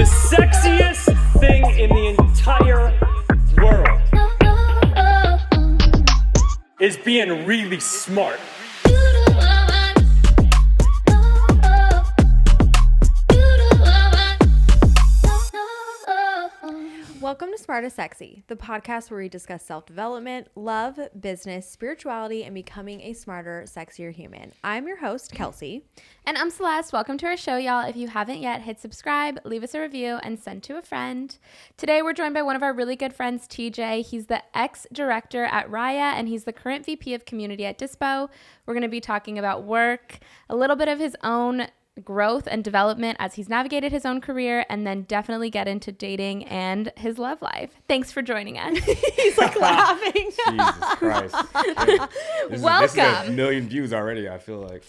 sexiest thing in the entire world is being really smart. Welcome to Smart as Sexy, the podcast where we discuss self-development, love, business, spirituality, and becoming a smarter, sexier human. I'm your host, Kelsi. And I'm Celeste. Welcome to our show, y'all. If you haven't yet, hit subscribe, leave us a review, and send to a friend. Today, we're joined by one of our really good friends, TJ. He's the ex-director at Raya, and he's the current VP of Community at Dispo. We're going to be talking about work, a little bit of his own growth and development as he's navigated his own career, and then definitely get into dating and his love life. Thanks for joining us. He's like laughing. Jesus Christ. Welcome. This is a million views already, I feel like.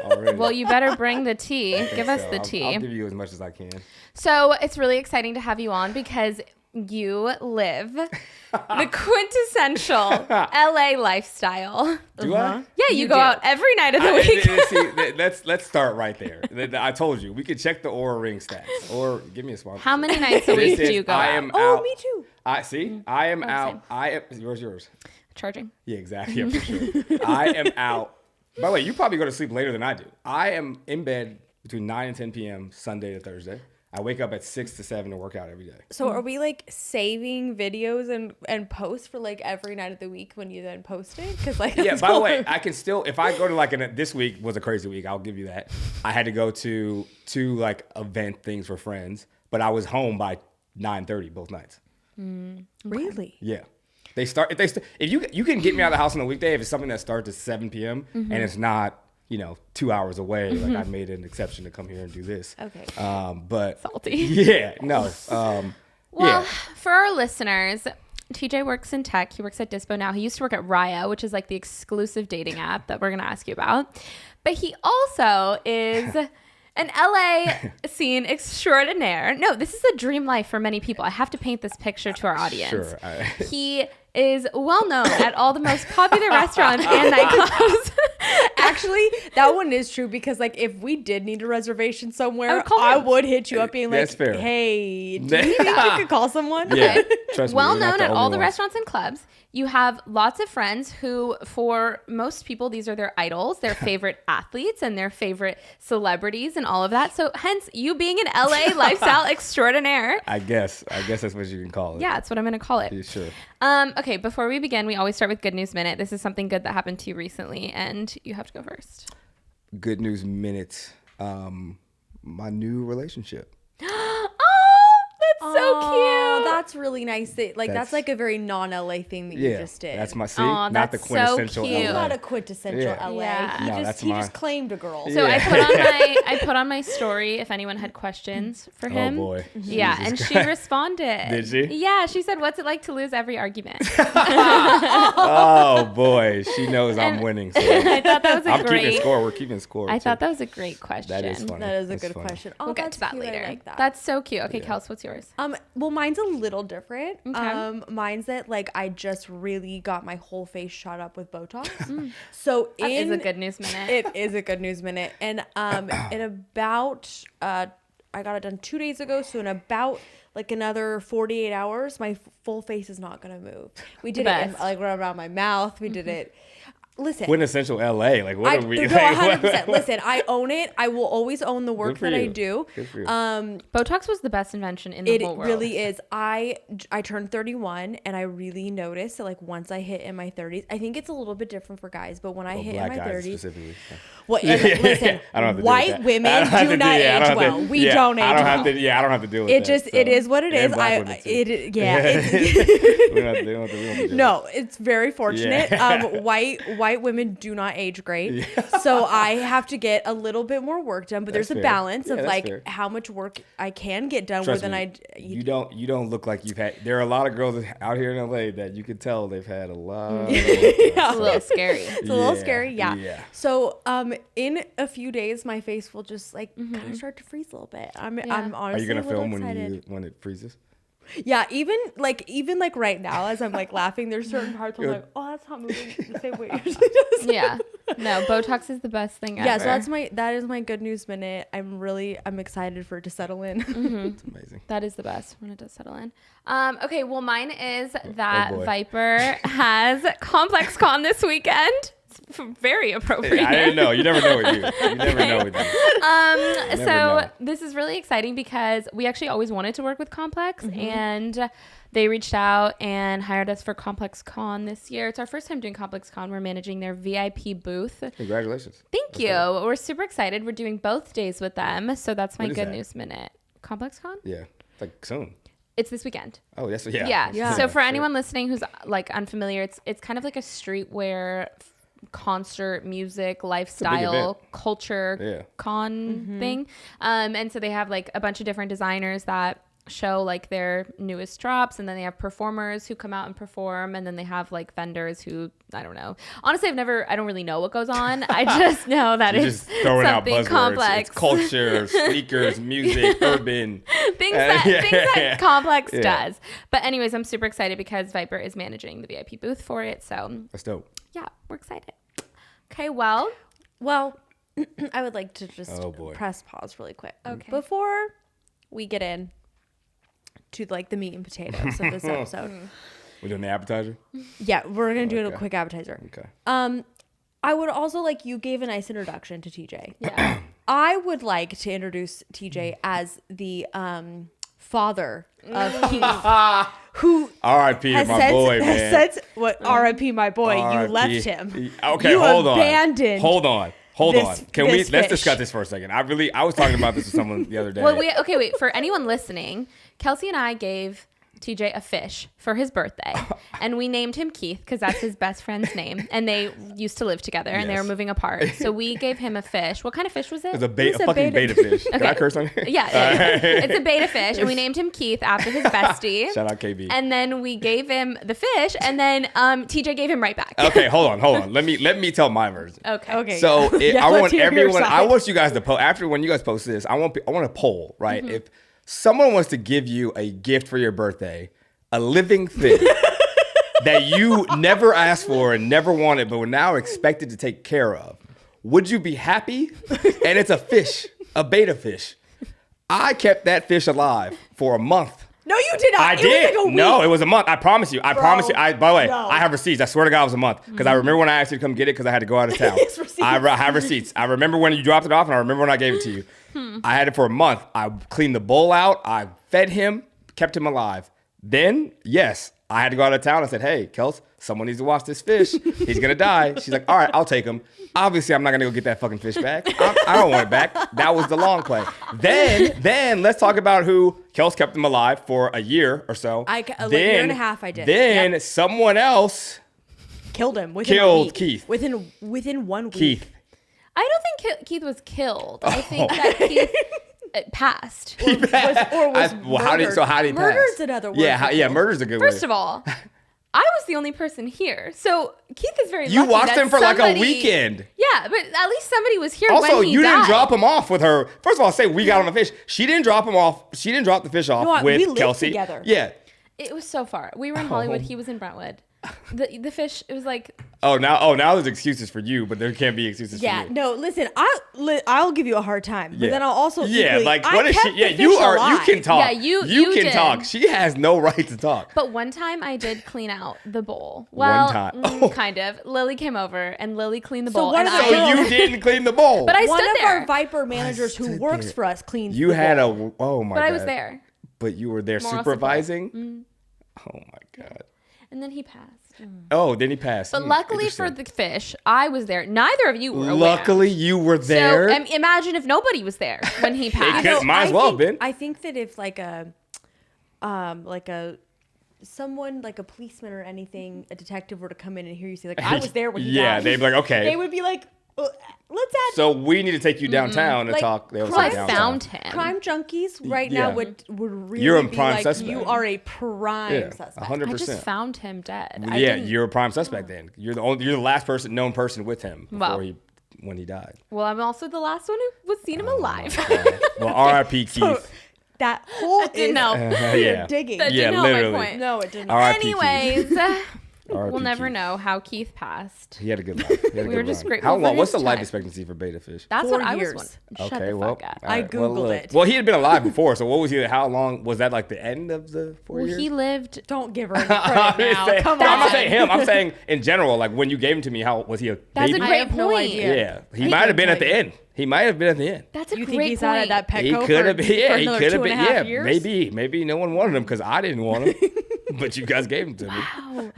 Already. Well, you better bring the tea. Give us So the tea. I'll give you as much as I can. So it's really exciting to have you on because you live the quintessential LA lifestyle. Do I? Yeah, you go out every night of the week. Let's start right there. I told you we could check the Aura Ring stats. Or give me a smart. How many nights a week do you go I out? am Oh, out. me too. I am Oh, out. same. I am. Yours. Charging. Yeah, exactly. Yeah, for sure. I am out. By the way, you probably go to sleep later than I do. I am in bed between 9 and 10 p.m. Sunday to Thursday. I wake up at 6 to 7 to work out every day. So are we like saving videos and posts for like every night of the week when you then post it? Because like Yeah, by the way, I can still, if I go to like, this week was a crazy week, I'll give you that. I had to go to two like event things for friends, but I was home by 9:30 both nights. Really? Yeah. If you can get me out of the house on a weekday if it's something that starts at 7 p.m. and it's not, 2 hours away. Like I made an exception to come here and do this. Okay. But Salty. Yeah, no. Well, Yeah. for our listeners, TJ works in tech. He works at Dispo now. He used to work at Raya, which is like the exclusive dating app that we're going to ask you about. But he also is an LA scene extraordinaire. No, this is a dream life for many people. I have to paint this picture to our audience. Sure. He is well known at all the most popular restaurants and nightclubs. Actually, that one is true because like if we did need a reservation somewhere, I would hit you up being like, That's fair. hey, do you think you could call someone? Yeah, trust me. Well you're not known the at only all the one. restaurants and clubs. You have lots of friends who, for most people, these are their idols, their favorite athletes, and their favorite celebrities and all of that. So hence, you being an LA lifestyle extraordinaire. I guess that's what you can call it. Yeah, that's what I'm going to call it. Yeah, sure. Okay, before we begin, we always start with Good News Minute. This is something good that happened to you recently, and you have to go first. Good news minute. My new relationship. That's so cute. That's really nice. That's like a very non-LA thing that you just did. That's my Aw, not the that's so quintessential cute. He's LA. not a quintessential Yeah. LA. Yeah. He No, just that's he my- just claimed a girl. So Yeah. I put on my story if anyone had questions for him. Oh boy. Yeah, Jesus and she Christ. responded. Did she? Yeah, she said, "What's it like to lose every argument?" Oh boy, she knows I'm winning. So I thought that was a I'm great. keeping score. We're keeping score. I too. thought that was a great question. That is funny. That is a That's good funny. question. Oh, We'll get that's to that cute. later. I like that. That's so cute. Okay, Kels, what's yours? Well, mine's a little different. Okay. Mine's that like I just really got my whole face shot up with Botox. So That is a good news minute. It is a good news minute, and in about I got it done 2 days ago. So in about like another 48 hours, my full face is not gonna move. We did it in, Best. like around my mouth. We did it. Listen. Quintessential LA. Like what are we? No, 100%. Listen, I own it. I will always own the work Good for that I you. do. Good for you. Botox was the best invention in the It whole world. really is. I turned 31 and I really noticed that like once I hit in my 30s, I think it's a little bit different for guys, but when I hit in Black my guys 30s, specifically. well, listen, I don't have to deal with white that. I women don't have do to not I don't age have to- well. We yeah, don't age I don't well. have to. Yeah, I don't have to deal with It that. just so. it is what it And is. black women, too. We don't have to deal with it. No, it's very fortunate. Yeah. White women do not age great, so I have to get a little bit more work done. But That's there's a fair. balance Yeah, of that's like fair. how much work I can get done Trust with, me, and you don't look like you've had. There are a lot of girls out here in LA that you could tell they've had a lot. Of It's a little scary. It's a little scary, yeah. Yeah. So, in a few days, my face will just like kind of start to freeze a little bit. I'm honestly Are you gonna a little film excited. when it freezes? Yeah, even like right now, as I'm like laughing, there's certain parts where I'm like, oh, that's not moving the same way it usually does. Yeah. No, Botox is the best thing ever. Yeah, so that is my good news minute. I'm excited for it to settle in. It's amazing. That is the best when it does settle in. Okay, well, mine is that boy. Viper has Complex Con this weekend. It's very appropriate. Yeah, I didn't know. You never know with you. You never know with you. So know. this is really exciting because we actually always wanted to work with Complex, and they reached out and hired us for Complex Con this year. It's our first time doing Complex Con. We're managing their VIP booth. Congratulations. Thank you. We're super excited. We're doing both days with them. So that's my What is good that? news minute. Complex Con? Yeah. Like soon. It's this weekend. Oh, yes. Yeah. Yeah. So for sure. anyone listening who's like unfamiliar, it's kind of like a streetwear concert, music, lifestyle, event. culture con thing. And so they have like a bunch of different designers that show like their newest drops, and then they have performers who come out and perform, and then they have like vendors who, I don't know. Honestly, I don't really know what goes on. I just know that You're it's just throwing out something buzzwords. complex. It's culture, sneakers, music, urban. things that Yeah. Complex Yeah. does. But anyways, I'm super excited because Viper is managing the VIP booth for it. So That's dope. yeah, we're excited. Okay, well, Well, I would like to just Oh, boy. press pause really quick. Okay. Before we get in to like the meat and potatoes of this episode. We're doing the appetizer? Yeah, we're gonna do a Okay. quick appetizer. Okay. I would also like, you gave a nice introduction to TJ. yeah. I would like to introduce TJ as the father of Keith, who R.I.P. has my said, boy, man. has said, what R.I.P. my boy, you R.I.P.. left him. Okay, You hold on. abandoned Hold on. this- Can we this let's fish. discuss this for a second. I was talking about this with someone the other day. Well, wait. For anyone listening, Kelsi and I gave TJ a fish for his birthday, and we named him Keith because that's his best friend's name, and they used to live together, and they were Yes. moving apart. So we gave him a fish. What kind of fish was it? It's a It's a fucking beta- beta fish. Can I Okay. curse on here? Yeah, it's a beta fish, and we named him Keith after his bestie. Shout out KB. And then we gave him the fish, and then TJ gave him right back. Okay, hold on. Let me tell my version. Okay. So Yeah, I let's want hear your everyone. I side. want you guys to post after when you guys post this. I want a poll, right? If someone wants to give you a gift for your birthday, a living thing that you never asked for and never wanted, but were now expected to take care of, would you be happy? And it's a fish, a beta fish. I kept that fish alive for a month. No, you did not. I It was did. like a week. No, it was a month. I promise you. I promise you. By the way, no. I have receipts. I swear to God, it was a month. Because I remember when I asked you to come get it because I had to go out of town. Yes, receipts. I have receipts. I remember when you dropped it off, and I remember when I gave it to you. I had it for a month. I cleaned the bowl out. I fed him, kept him alive. Then, yes, I had to go out of town. I said, hey, Kels, someone needs to watch this fish. He's going to die. She's like, all right, I'll take him. Obviously, I'm not going to go get that fucking fish back. I don't want it back. That was the long play. Then let's talk about who Kels kept him alive for a year or so. A year and a half I did. Then Yep. someone else Killed him. Within a killed week. Keith. Within 1 week. I Keith. don't think Keith was killed. I think that Keith passed. Or was How did he pass? Murder's another word. Yeah, for yeah, killed. murder's a good word. First of all, I was the only person here, so Keith is very. You lucky watched that him for like a somebody- weekend. Yeah, but at least somebody was here Also, when he you died. didn't drop him off with her. First of all, say we got on the fish. She didn't drop him off. She didn't drop the fish off No, with we lived Kelsi. together. Yeah. It was so far. We were in Hollywood. He was in Brentwood. The fish. It was like Now there's excuses for you, but there can't be excuses Yeah, for you. no, listen, I'll give you a hard time, but Yeah. then I'll also Yeah, equally, like I what is she? kept Yeah, the you fish are. alive. You can talk. Yeah, you can did. talk. She has no right to talk. But one time I did clean out the bowl. Well, One time. kind of. Lily came over and Lily cleaned the So bowl. one and of the So I, girls- you didn't clean the bowl. but I One stood of there. our Viper managers who stood works there. for us cleans. You the had bowl. oh my but god. I was there. But you were there Moral supervising. Oh my god. And then he passed. Oh, then he passed. But luckily for the fish, I was there. Neither of you were aware. Luckily, you were there. So imagine if nobody was there when he passed. could- might as well have been. I think that if like a someone like a policeman or anything, a detective were to come in and hear you say like I was there when he Yeah, died. they'd be like, okay. They would be like, let's add So we need to take you downtown and Like, talk. They always So say I downtown. found him. crime junkies right Yeah. now would really You're a be prime like suspect. you are a prime Yeah, suspect. 100%. I just found him dead. I Yeah, didn't- you're a prime suspect then. You're the last known person with him Wow. when he died. Well, I'm also the last one who was seen him alive. Well, R.I.P. Keith. That hole didn't is help. Yeah. digging. That Yeah, didn't help my literally. point. No, it didn't. R.I.P. Keith. Anyways, R.I.P. we'll never Keith. know how Keith passed. He had a good life. He had a We were good just run. grateful How for long? What's his the life time. expectancy for betta fish? That's 4 what I was years. wondering. Shut Okay, the well, fuck up. all I right, Googled look. it. Well, he had been alive before, so what was he? How long was that? Like the end of the 4 Well, years? he lived. Don't give her any I'm credit just now. saying- Come no, I'm not on. saying him. I'm saying in general. Like when you gave him to me, how was he a That's baby? a I great have no point. idea. Yeah, he I might have couldn't been at tell the you. end. He might have been at the end. That's a You great think he's point. out of that He Petco could have for, been. Yeah, for he another could have 2.5 been. Yeah, years? maybe no one wanted him because I didn't want him, but you guys gave him to me. Wow.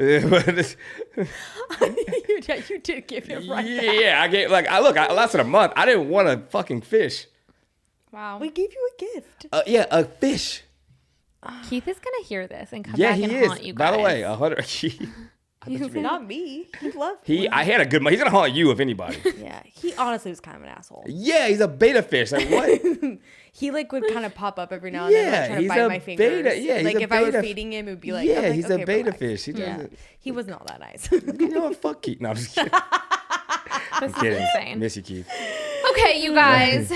You did give him right back. Yeah, I gave I lasted a month. I didn't want a fucking fish. Wow. We gave you a gift. Yeah, a fish. Keith is gonna hear this and come Yeah, back he and is. haunt you guys. By the way, 100. Not me. He loved I had a good. He's gonna haunt you if anybody. Yeah, he honestly was kind of an asshole. Yeah, he's a beta fish. Like what? He like would kind of pop up every now and then, Yeah, like, try to he's bite a my fingers. beta- yeah, he's like a if I was beta- feeding him, it would be like, Yeah, I'm like, he's okay, a beta relax. fish. He Yeah, doesn't. he was not that nice. You know what? Fuck Keith. No, I'm just kidding. This is Kidding. insane. Miss you, Keith. Okay, you guys,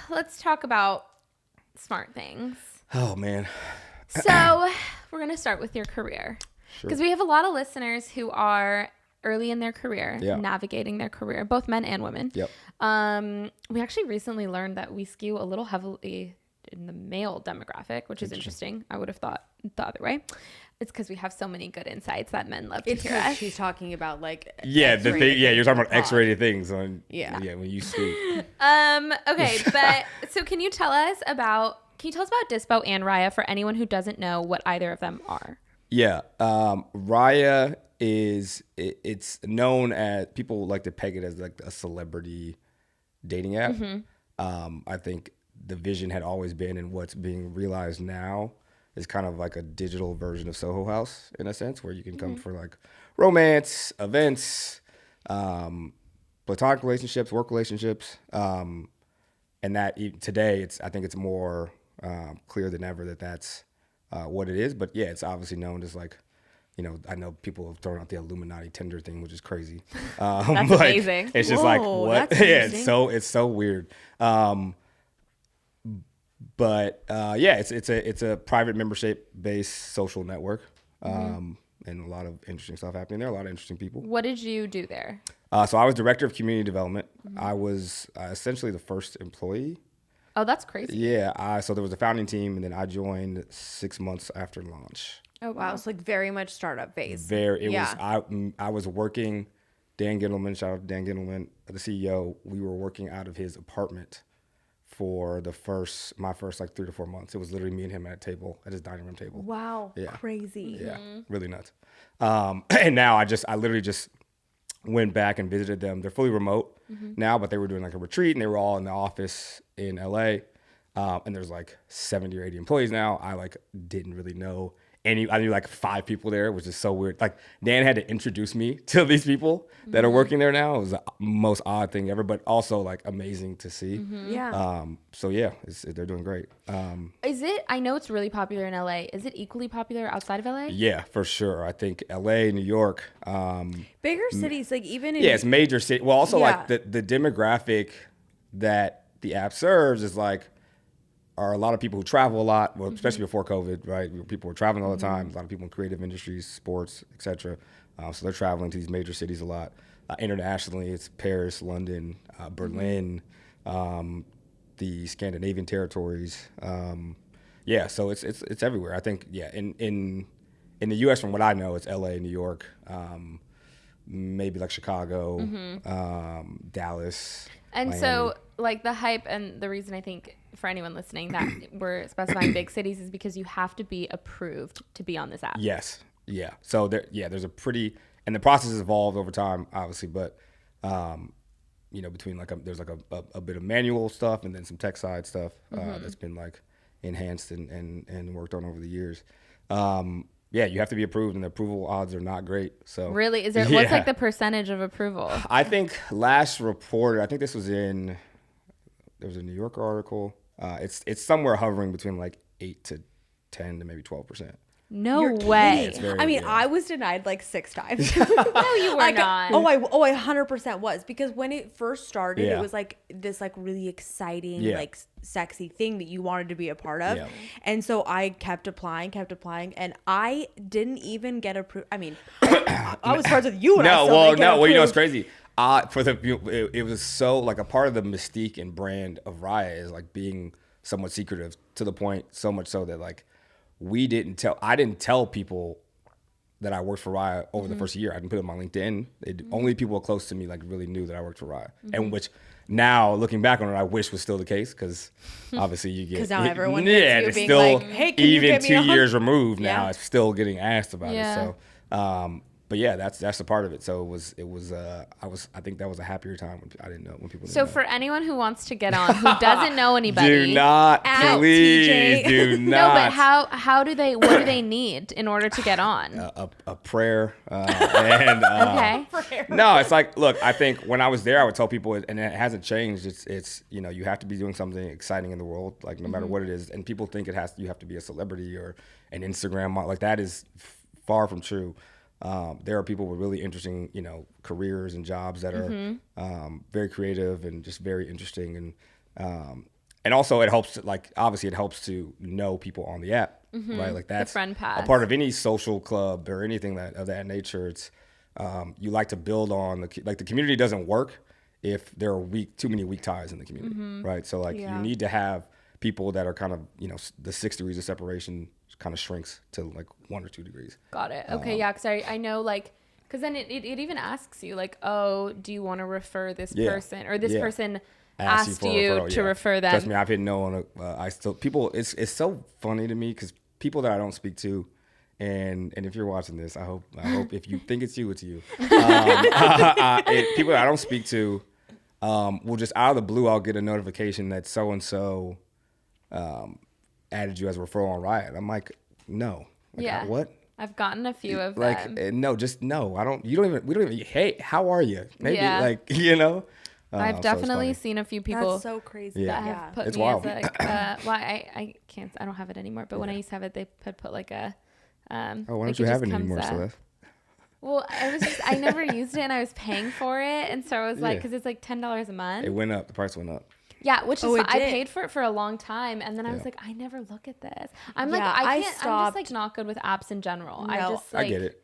let's talk about smart things. Oh man. So we're gonna start with your career Sure. because we have a lot of listeners who are early in their career, Yeah. navigating their career, both men and women. Yep. We actually recently learned that we skew a little heavily in the male demographic, which is interesting. I would have thought the other way. It's because we have so many good insights that men love to It's hear because us. she's talking about like Yeah, the X-rated thing. Yeah, you're talking about pod. X-rated things on. Yeah. Yeah, when you sleep. Okay, but so can you tell us about Dispo and Raya for anyone who doesn't know what either of them are? Yeah, Raya it's known as, people like to peg it as like a celebrity dating app. I think the vision had always been, and what's being realized now is kind of like a digital version of Soho House in a sense, where you can come for like romance, events, platonic relationships, work relationships, and that today I think it's more clear than ever that that's what it is. But yeah, it's obviously known as like, you know, I know people have thrown out the Illuminati Tinder thing, which is crazy. That's like, amazing. It's just like, Whoa, what? that's Yeah, interesting. it's so weird. But yeah, it's a private membership based social network, and a lot of interesting stuff happening there. A lot of interesting people. What did you do there? So I was director of community development. I was essentially the first employee. Oh, that's crazy. Yeah, so there was a founding team, and then I joined 6 months after launch. Oh, Wow, it's like very much startup phase. I was working. Dan Gittleman, shout out to Dan Gittleman, the CEO. We were working out of his apartment for my first like 3 to 4 months. It was literally me and him at a table, at his dining room table. Wow, Yeah. crazy. Yeah, really nuts. And now I literally just went back and visited them. They're fully remote now, but they were doing like a retreat, and they were all in the office in LA. And there's like 70 or 80 employees now. I like didn't really know I knew like 5 people there, which is so weird. Like Dan had to introduce me to these people that are working there now. It was the most odd thing ever, but also like amazing to see. Yeah. So yeah, they're doing great. I know it's really popular in LA. Is it equally popular outside of LA? Yeah, for sure. I think LA, New York. Bigger cities, like even in Yeah, it's major city. Well, also like Yeah. the demographic that the app serves is like, are a lot of people who travel a lot, well, especially before COVID, right? People were traveling all the time. A lot of people in creative industries, sports, etc. So they're traveling to these major cities a lot. Internationally, it's Paris, London, Berlin, the Scandinavian territories. Yeah, so it's everywhere. I think in the U.S. from what I know, it's L.A., New York, maybe like Chicago, Dallas. And Miami. so, like, the hype and the reason I think for anyone listening that we're specifying big cities is because you have to be approved to be on this app. Yes. Yeah. So there's a pretty, and the process has evolved over time, obviously, but between like there's like a bit of manual stuff and then some tech side stuff that's been like enhanced and worked on over the years. Yeah, you have to be approved, and the approval odds are not great. So Really? What's like the percentage of approval? I think last reported, I think there was a New Yorker article. It's somewhere hovering between like 8 to 10 to maybe 12%. No You're way. kidding. I mean, I was denied like 6 times. No, you were Like, not. I 100% was, because when it first started, Yeah. it was like this like really exciting, Yeah. like sexy thing that you wanted to be a part of. Yeah. And so I kept applying, and I didn't even get approved. I mean, I was friends with you, and I still didn't get Well, you know what's approved. crazy? It was so like a part of the mystique and brand of Raya is like being somewhat secretive, to the point so much so that like I didn't tell people that I worked for Raya over the first year. I didn't put it on my LinkedIn. Only people close to me like really knew that I worked for Raya, and which now looking back on it, I wish was still the case, because obviously you get 'Cause now everyone yeah, hits you and it's being still like, "Hey, can you even get me 2 on?" years removed now, Yeah. it's still getting asked about Yeah. it. So, but yeah, that's a part of it. So I think that was a happier time when I didn't know, when people didn't So know. for anyone who wants to get on, who doesn't know anybody, Do not, At please TJ. do no, not. but what do they need in order to get on? A prayer and Okay. no, it's like, look, I think when I was there, I would tell people, and it hasn't changed. It's you have to be doing something exciting in the world, like no matter what it is. And people think you have to be a celebrity or an Instagram model. Like that is far from true. There are people with really interesting, careers and jobs that are very creative and just very interesting, and also it helps. Like obviously, it helps to know people on the app, right? Like that's friend pass. a part of any social club or anything of that nature. It's you like to build on the community doesn't work if there are too many weak ties in the community, right? So like you need to have people that are kind of the 6 degrees of separation kind of shrinks to like 1 or 2 degrees. Got it. Okay, yeah, because I know, like, because then it even asks you, like, oh, do you want to refer this Yeah. person, or this Yeah. person Ask asked for a you referral, to yeah. refer them? Trust me, I've hit no on I still people. It's so funny to me because people that I don't speak to, and if you're watching this, I hope if you think it's you, it's you. People that I don't speak to, will just out of the blue, I'll get a notification that so and so added you as a referral on Raya. I'm like, no. Like, Yeah. what? I've gotten a few of Like, them. no, just no. We don't even, hey, how are you? Maybe, Yeah. like, I've so it's definitely funny. seen a few people That's so crazy. Yeah. that have put It's me wild. as like, well, I can't, I don't have it anymore. But when I used to have it, they put like a. Oh, why like don't it you have just it comes anymore, up. Celeste? Well, I never used it, and I was paying for it, and so I was like, Yeah. because it's like $10 a month. It went up. The price went up. Yeah, which is Oh, it I did. paid for it for a long time, and then I was Yeah. like, I never look at this. I'm like, Yeah, I I can't. I'm just stopped. like not good with apps in general. I No. just like, I get it.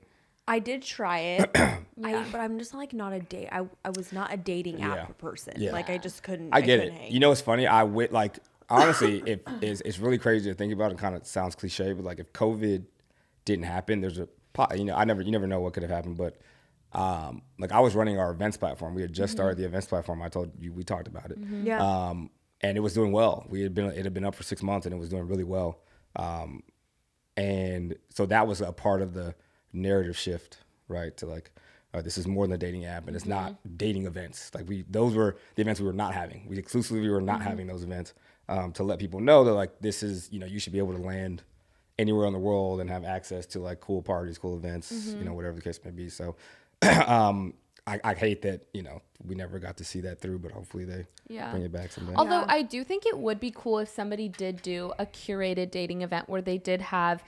I did try it, but I'm just like not a date. I was not a dating app Yeah. person. Yeah. Like I just couldn't. I get couldn't it. hang. You know, it's funny. Like, honestly, it's really crazy to think about. It kind of sounds cliche, but like if COVID didn't happen, there's you never know what could have happened. But like I was running our events platform. We had just started the events platform. I told you, we talked about it. Yeah. And it was doing well. It had been up for 6 months and it was doing really well. And so that was a part of the narrative shift, right? To like, this is more than a dating app, and it's not dating events. Like those were the events we were not having. We exclusively were not having those events, to let people know that like this is, you should be able to land anywhere in the world and have access to like cool parties, cool events, whatever the case may be. So I hate that, we never got to see that through, but hopefully they bring it back someday. Although Yeah. I do think it would be cool if somebody did do a curated dating event where they did have,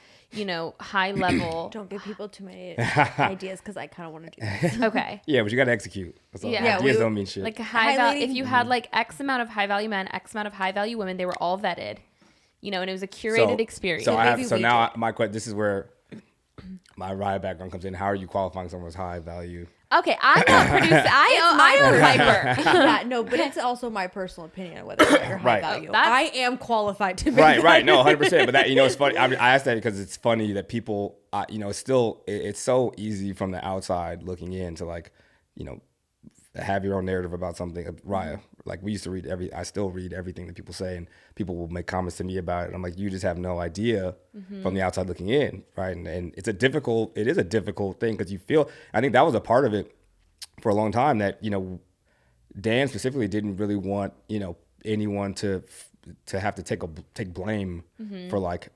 high level. Don't give people too many ideas because I kind of want to do this. Okay. Yeah, but you got to execute. That's all. Yeah, Ideas we- don't mean shit. Like a high value, if Highlighting- you had like X amount of high value men, X amount of high value women, they were all vetted, and it was a curated experience. So Maybe we now do. my question, this is where my Raya background comes in. How are you qualifying someone as high value? Okay, I'm not producing. I own Piper. Yeah, no, but it's also my personal opinion on whether or not you're high Right. value. That's- I am qualified to be Right. No, 100%. But that, it's funny. I asked that because it's funny that people, it's so easy from the outside looking in to like, have your own narrative about something. Raya, like we used to I still read everything that people say, and people will make comments to me about it. I'm like, you just have no idea from the outside looking in, right? And it is a difficult thing because I think that was a part of it for a long time that, Dan specifically didn't really want, anyone to to have to take blame for like,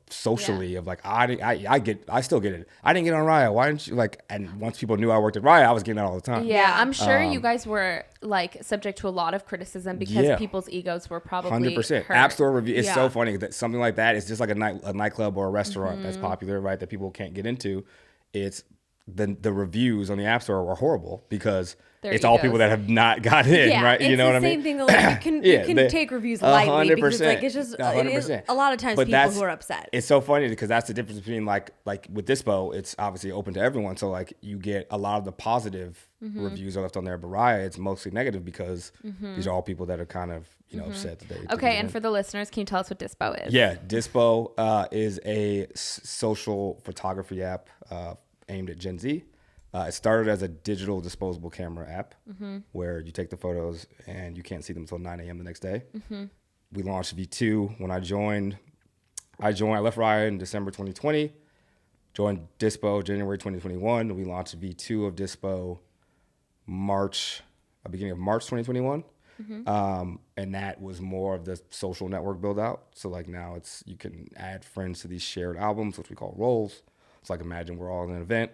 socially of like, I still get it. I didn't get on Raya. Why didn't you and once people knew I worked at Raya, I was getting that all the time. Yeah, I'm sure you guys were like subject to a lot of criticism because people's egos were probably 100%. hurt. App Store review. It's so funny that something like that is just like a nightclub or a restaurant that's popular, right? That people can't get into. It's the reviews on the App Store are horrible because it's all people that have not got in, right? You know what I mean? It's the same thing. Like, you can take reviews lightly because it's just it is a lot of times But people who are upset. It's so funny because that's the difference between like with Dispo, it's obviously open to everyone. So like you get a lot of the positive reviews are left on there, but Raya, it's mostly negative because these are all people that are kind of upset that they. Okay, and for the listeners, can you tell us what Dispo is? Yeah, Dispo is a social photography app aimed at Gen Z. It started as a digital disposable camera app where you take the photos and you can't see them until 9 a.m. the next day. We launched V2 when I joined. I left Raya in December 2020, joined Dispo January 2021. We launched V2 of Dispo beginning of March 2021. And that was more of the social network build out. So like now you can add friends to these shared albums, which we call roles. It's like imagine we're all in an event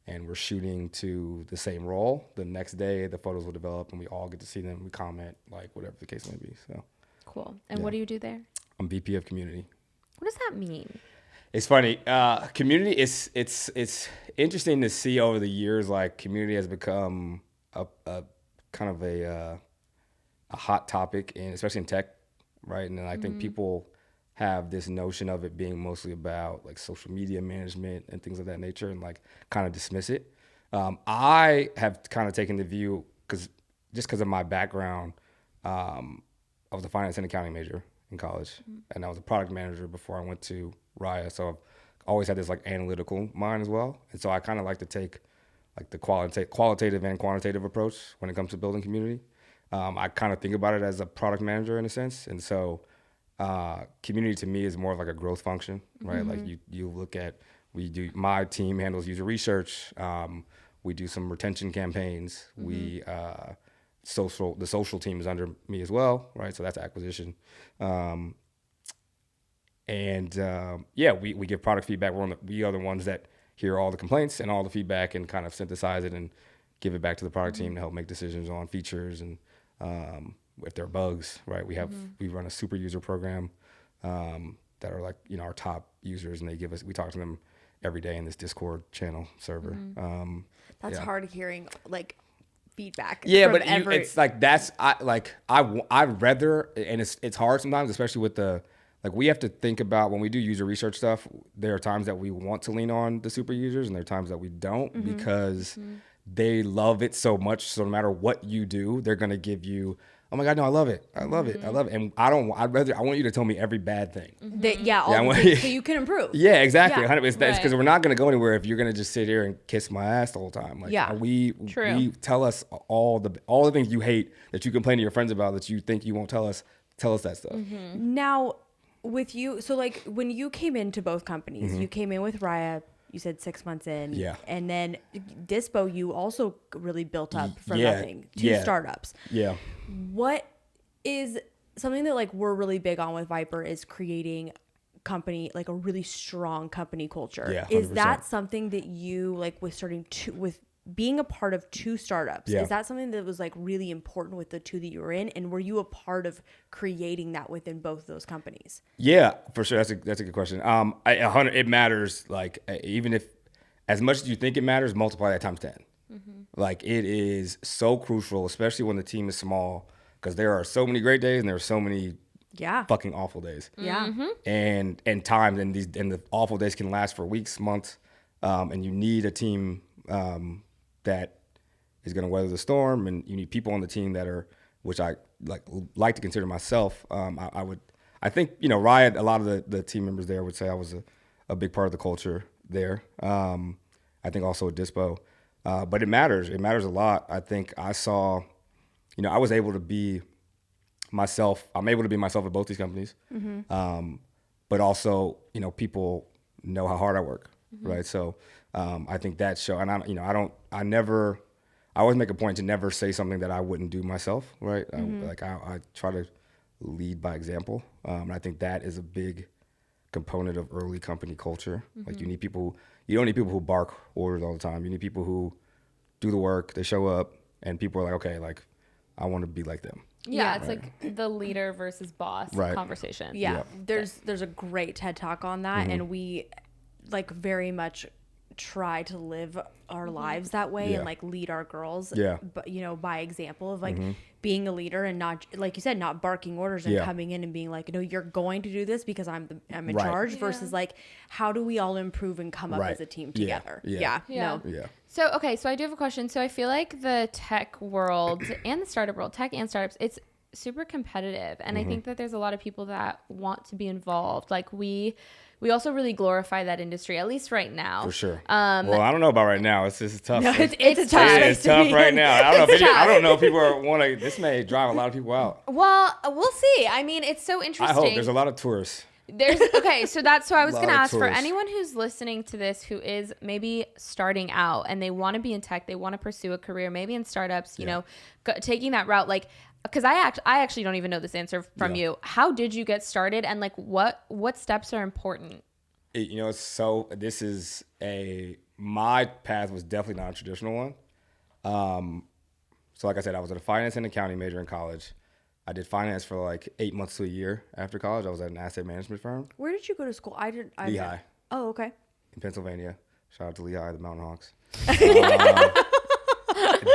and we're shooting to the same role. The next day, the photos will develop and we all get to see them. We comment, like whatever the case may be. So cool. And what do you do there? I'm VP of Community. What does that mean? It's funny. Community it's interesting to see over the years. Like community has become a kind of a hot topic, especially in tech, right? And I think people have this notion of it being mostly about like social media management and things of that nature and like kind of dismiss it. I have kind of taken the view because of my background, I was a finance and accounting major in college and I was a product manager before I went to Raya. So I've always had this like analytical mind as well. And so I kind of like to take like the qualitative and quantitative approach when it comes to building community. I kind of think about it as a product manager in a sense. And so community to me is more of like a growth function, right? Like you look at, my team handles user research. We do some retention campaigns. The social team is under me as well, right? So that's acquisition. We give product feedback. We are the ones that hear all the complaints and all the feedback and kind of synthesize it and give it back to the product team to help make decisions on features and if there are bugs, right? We run a super user program that are like, our top users and we talk to them every day in this Discord channel server. That's hard hearing like feedback. Yeah, but it's like I'd rather, and it's hard sometimes, especially with we have to think about when we do user research stuff, there are times that we want to lean on the super users and there are times that we don't because they love it so much. So no matter what you do, they're going to give you, oh my God, no, I love it. I love it. I love it. And I want you to tell me every bad thing. So you can improve. Yeah, exactly. Yeah. 100%. Because we're not going to go anywhere if you're going to just sit here and kiss my ass the whole time. We tell us all the things you hate that you complain to your friends about that you think you won't tell us that stuff. Now, with you, so like when you came into both companies, you came in with Raya, you said 6 months in. Yeah. And then Dispo, you also really built up from nothing. Two startups. Yeah. What is something that like we're really big on with Viper is creating company, like a really strong company culture. Yeah, 100%. Is that something that you like with being a part of two startups? Yeah. Is that something that was like really important with the two that you were in? And were you a part of creating that within both of those companies? Yeah, for sure. That's a good question. It matters. Like even if as much as you think it matters, multiply that times 10. Like it is so crucial, especially when the team is small, because there are so many great days and there are so many fucking awful days. Yeah. And times and the awful days can last for weeks, months, and you need a team that is going to weather the storm, and you need people on the team that are, which I like to consider myself. I think Raya, a lot of the team members there would say I was a big part of the culture there. I think also at Dispo, but it matters. It matters a lot. I think I saw, I was able to be myself. I'm able to be myself at both these companies, but also people know how hard I work, right? So. I think that show, and I always make a point to never say something that I wouldn't do myself, right? I try to lead by example. And I think that is a big component of early company culture. Like you don't need people who bark orders all the time. You need people who do the work, they show up, and people are like, okay, like I want to be like them. Yeah, it's like the leader versus boss conversation. Yeah, there's a great TED Talk on that, and we like very much try to live our lives that way and like lead our girls. But you know, by example of like being a leader and not, like you said, not barking orders and coming in and being like, no, you're going to do this because I'm in charge. Versus like, how do we all improve and come up as a team together? No. So, okay, so I do have a question. So I feel like the tech world and the startup world, tech and startups, it's super competitive. And I think that there's a lot of people that want to be involved. Like we also really glorify that industry, at least right now. For sure. Well, I don't know about right now. It's tough. No, it's tough. It's tough right now. I don't know if people want to. This may drive a lot of people out. Well, we'll see. I mean, it's so interesting. I hope there's a lot of tourists. So that's what I was going to ask for anyone who's listening to this who is maybe starting out and they want to be in tech, they want to pursue a career, maybe in startups, you know, taking that route, like, because I actually don't even know this answer from you. How did you get started, and like what steps are important? My path was definitely not a traditional one. So like I said, I was a finance and accounting major in college. I did finance for like 8 months to a year after college. I was at an asset management firm. Where did you go to school? Lehigh. Oh, okay. In Pennsylvania. Shout out to Lehigh, the Mountain Hawks.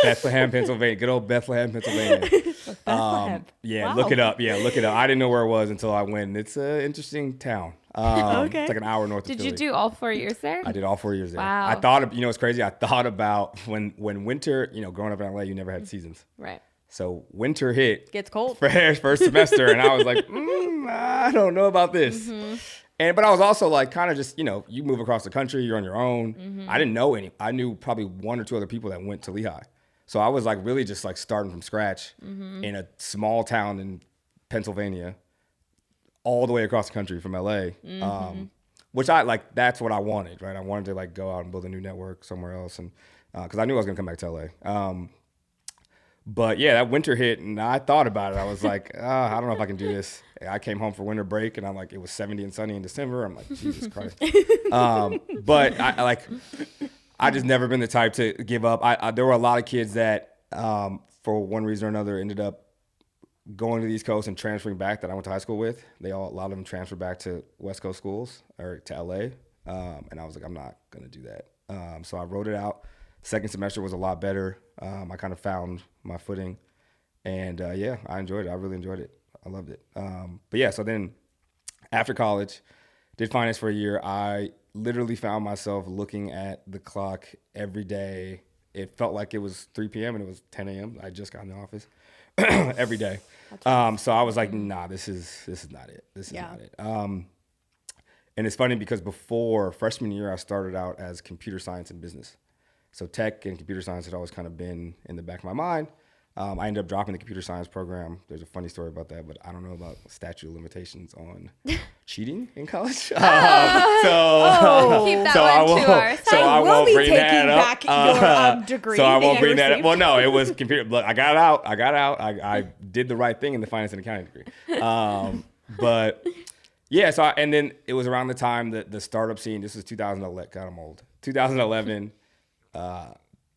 Bethlehem, Pennsylvania. Good old Bethlehem, Pennsylvania. Wow. Look it up. I didn't know where it was until I went. It's an interesting town. It's like an hour north of Philly. Did you do all 4 years there? I did all 4 years there. Wow. I thought, it's crazy. I thought about when winter, growing up in LA, you never had seasons. Right. So winter hit. Gets cold. First semester. And I was like, I don't know about this. But I was also like, kind of just, you move across the country, you're on your own. I didn't know any. I knew probably one or two other people that went to Lehigh. So I was like really just like starting from scratch in a small town in Pennsylvania, all the way across the country from LA. Which that's what I wanted, right? I wanted to like go out and build a new network somewhere else. And because I knew I was going to come back to LA. But yeah, that winter hit and I thought about it. I was like, I don't know if I can do this. I came home for winter break and I'm like, it was 70 and sunny in December. I'm like, Jesus Christ. But I just never been the type to give up. There were a lot of kids that, for one reason or another, ended up going to the East Coast and transferring back that I went to high school with. A lot of them transferred back to West Coast schools or to LA. And I was like, I'm not going to do that. So I wrote it out. Second semester was a lot better. I kind of found my footing. And I enjoyed it. I really enjoyed it. I loved it. So then after college, did finance for a year. I literally found myself looking at the clock every day. It felt like it was 3 p.m. and it was 10 a.m. I just got in the office every day. So I was like, nah, this is not it. This is not it. And it's funny because before freshman year, I started out as computer science and business. So tech and computer science had always kind of been in the back of my mind. I ended up dropping the computer science program. There's a funny story about that, but I don't know about statute of limitations on cheating in college. Keep that one to ourselves. So I won't bring that up. Back your degree. So I won't bring that up. Well, no, it was computer. Look, I got out. I did the right thing in the finance and accounting degree. But yeah, and then it was around the time that the startup scene. This was 2011. God, I'm old. 2011.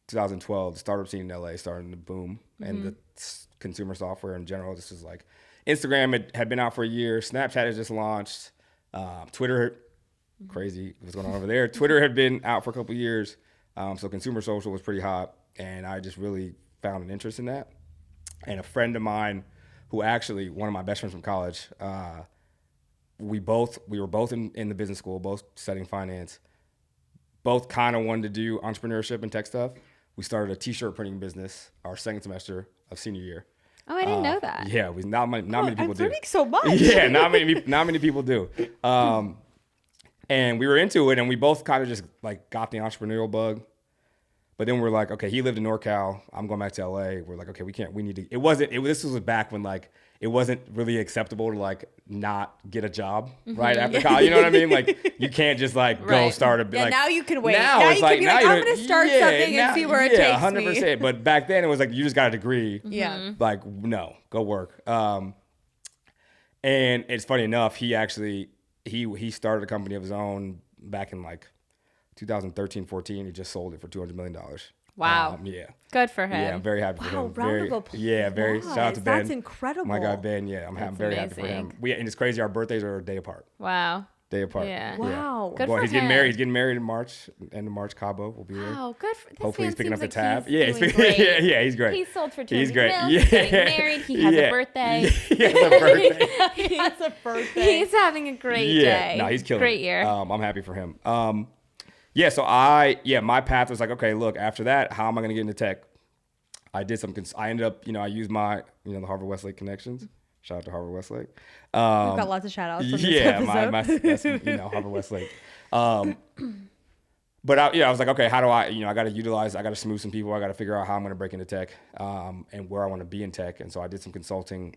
2012, the startup scene in LA started to boom, and the consumer software in general. This was like Instagram had been out for a year. Snapchat had just launched. Twitter, crazy what's going on over there. Twitter had been out for a couple of years, so consumer social was pretty hot, and I just really found an interest in that. And a friend of mine, who actually one of my best friends from college, we were both in the business school, both studying finance. Both kind of wanted to do entrepreneurship and tech stuff. We started a T-shirt printing business our second semester of senior year. Oh, I didn't know that. Yeah, not many people do. I'm learning so much. Yeah, not many people do. And we were into it, and we both kind of just like got the entrepreneurial bug. But then we're like, okay, he lived in NorCal. I'm going back to LA. We're like, okay, we need to. This was back when like it wasn't really acceptable to like not get a job right after college. You know what I mean? Like you can't just like go start a. Yeah, like, now you can wait. Now you can be like, I'm going to start something and see where it takes 100%. me. But back then it was like you just got a degree. Yeah. Like no, go work. And it's funny enough, he actually he started a company of his own back in like 2013, 14. He just sold it for $200 million. Wow. Yeah. Good for him. Yeah, I'm very happy for him. Round of applause. Yeah, very. Shout out to Ben. That's incredible. My guy Ben. Yeah, I'm very happy for him. And it's crazy. Our birthdays are a day apart. Wow. Day apart. Yeah. Wow. Good for he's him. getting married. He's getting married in March. End of March, Cabo will be there. Wow, good for this. Hopefully man he's picking up seems the like tab. He's Yeah, doing great. yeah, he's great. He's sold for 200 He's great. mil. Yeah. He's getting married. He has a birthday. He has a birthday. He has a birthday. He's having a great Yeah, day. no, he's killing great it. year. I'm happy for him. My path was like, okay, look, after that, how am I going to get into tech? I did I ended up, I used my, the Harvard Westlake connections. Shout out to Harvard Westlake. We've got lots of shout outs from this episode. That's, Harvard Westlake. But I was like, okay, how do I got to smooth some people. I got to figure out how I'm going to break into tech and where I want to be in tech. And so I did some consulting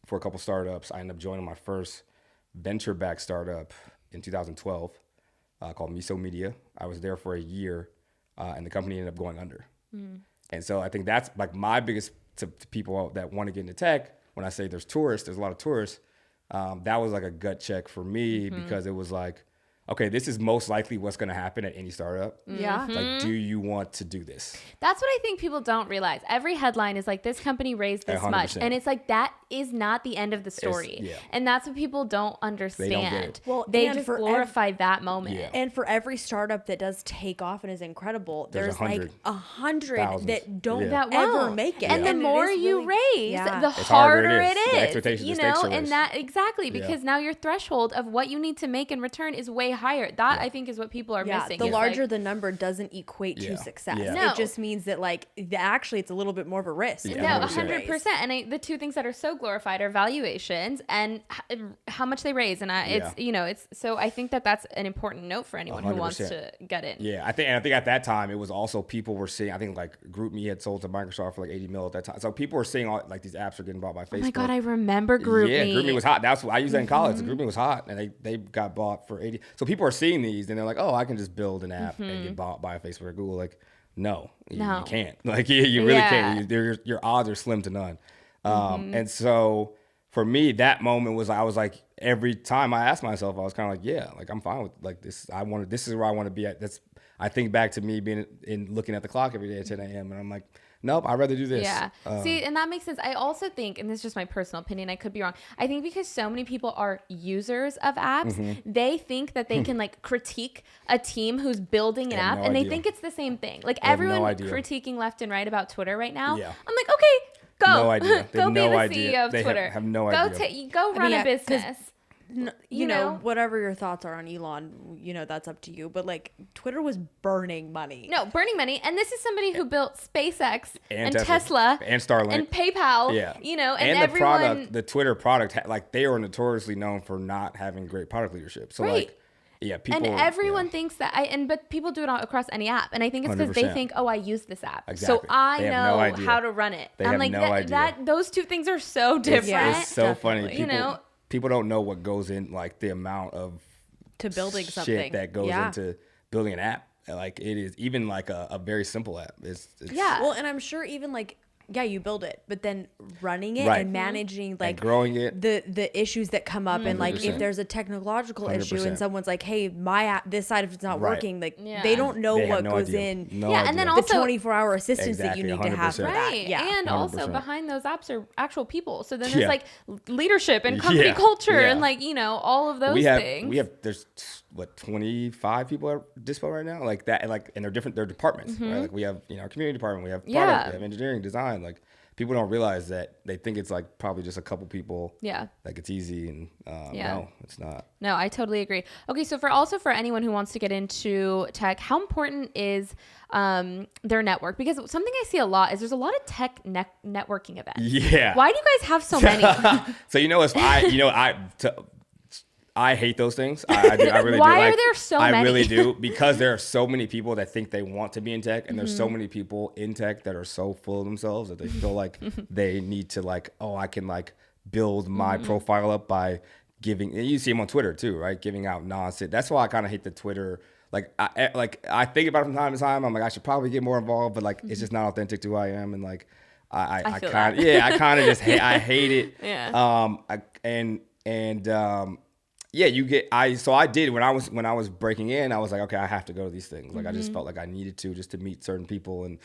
for a couple startups. I ended up joining my first venture-backed startup in 2012 called Miso Media. I was there for a year and the company ended up going under. And so I think that's like my biggest to people that want to get into tech. When I say there's a lot of tourists, that was like a gut check for me because it was like, okay, this is most likely what's going to happen at any startup. Yeah. Like, do you want to do this? That's what I think people don't realize. Every headline is like, this company raised this 100%. much. And it's like, that is not the end of the story. Yeah. And that's what people don't understand. They don't get it. Well, they and just for glorify that moment. Yeah. And for every startup that does take off and is incredible, there's like 100 Thousands. that don't Yeah. That ever won't. make it. And the it more is you really- raise, Yeah. the It's harder harder it it is. is. The expectations, the stakes are and raised. that exactly because now your threshold of what you need to make in return is way higher. That I think is what people are missing. The It's larger like, the number doesn't equate to Yeah. success. Yeah. No. It just means that like actually it's a little bit more of a risk. Yeah. No, 100%. 100%. And the two things that are so glorified are valuations and how much they raise. And it's so I think that's an important note for anyone who wants 100%. to get in. Yeah, I think at that time it was also people were seeing. I think like GroupMe had sold to Microsoft for like 80 mil at that time. So people were seeing all like these apps are getting bought by Facebook. Oh my God, I remember GroupMe. Yeah, GroupMe was hot. That's what I used that in college. GroupMe was hot, and they got bought for 80. So people are seeing these, and they're like, oh, I can just build an app and get bought by Facebook or Google. Like, no, you can't. Like, you really can't. Your odds are slim to none. And so for me, that moment was I was like, every time I asked myself, I was kind of like, yeah, like I'm fine with like this. This is where I want to be at. I think back to me being in looking at the clock every day at 10 a.m. and I'm like, nope, I'd rather do this. Yeah. See, and that makes sense. I also think, and this is just my personal opinion, I could be wrong. I think because so many people are users of apps, they think that they can like critique a team who's building an app and they think it's the same thing. Like everyone critiquing left and right about Twitter right now. Yeah. I'm like, okay, go. No idea. They go have be no the idea. CEO of They Twitter. have no idea. Go run a business. You know, whatever your thoughts are on Elon, that's up to you. But like Twitter was burning money. No, burning money. And this is somebody who built SpaceX and Tesla Tesla and Starlink and PayPal. Yeah. And the everyone. product, the Twitter product, like they are notoriously known for not having great product leadership. So like, yeah, people. And everyone thinks that but people do it across any app. And I think it's because they 100%. think, oh, I use this app. Exactly. So I They have no know idea. how to run it. They I'm have like, no idea. those two things are so different. It's so funny. Definitely. People don't know what goes in, like the amount of To building shit something that goes into building an app. Like it is even like a very simple app. It's Well, and I'm sure even like you build it, but then running it and managing like and growing it, the issues that come up, and like if there's a technological issue 100%. and someone's like, hey, my app, this side of it's not working, like they don't know They have what no goes idea. in. No Yeah, and then idea. The also 24-hour assistance that you Exactly, need to have for 100%. that. Right. Yeah. And also 100%. behind those apps are actual people. So then there's Yeah. like leadership and company culture and like, all of those things. There's 25 people at Dispo right now, like that, like, and they're departments, right? Like we have our community department, we have product, we have engineering, design. Like people don't realize that they think it's like probably just a couple people. Yeah. Like it's easy, and no, it's not. No, I totally agree. Okay, so for anyone who wants to get into tech, how important is their network? Because something I see a lot is there's a lot of tech networking events. Yeah. Why do you guys have so many? So I hate those things. I really do. Why are there so many? I really do, because there are so many people that think they want to be in tech, and there's so many people in tech that are so full of themselves that they feel like they need to like, oh, I can like build my profile up by giving. And you see them on Twitter too, right? Giving out nonsense. That's why I kind of hate the Twitter. Like I think about it from time to time. I'm like, I should probably get more involved, but like it's just not authentic to who I am, and like I kind of just hate it. Yeah. And yeah, I did when I was breaking in, I was like, okay, I have to go to these things. Like I just felt like I needed to, just to meet certain people and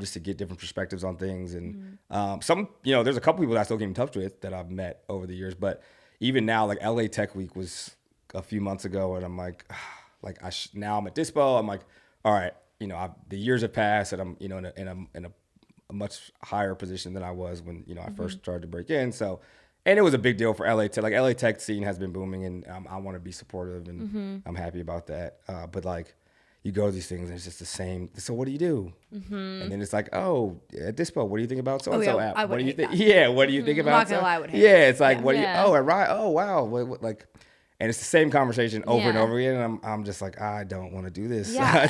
just to get different perspectives on things. And some, there's a couple people that I still get in touch with that I've met over the years. But even now, like LA Tech Week was a few months ago, and I'm like, now I'm at Dispo. I'm like, all right, the years have passed, and I'm in a much higher position than I was when I first started to break in. So. And it was a big deal for LA Tech. Like LA Tech scene has been booming, and I want to be supportive, and I'm happy about that. But like, you go to these things, and it's just the same. So what do you do? And then it's like, oh, at Dispo, what do you think about so and so app? What do you think? Yeah, what do you think about? I'm not gonna lie, I would hate yeah, it's like, what do you? Oh, at Raya. Oh, wow. What, like. And it's the same conversation over and over again. And I'm just like, I don't want to do this. Yeah. I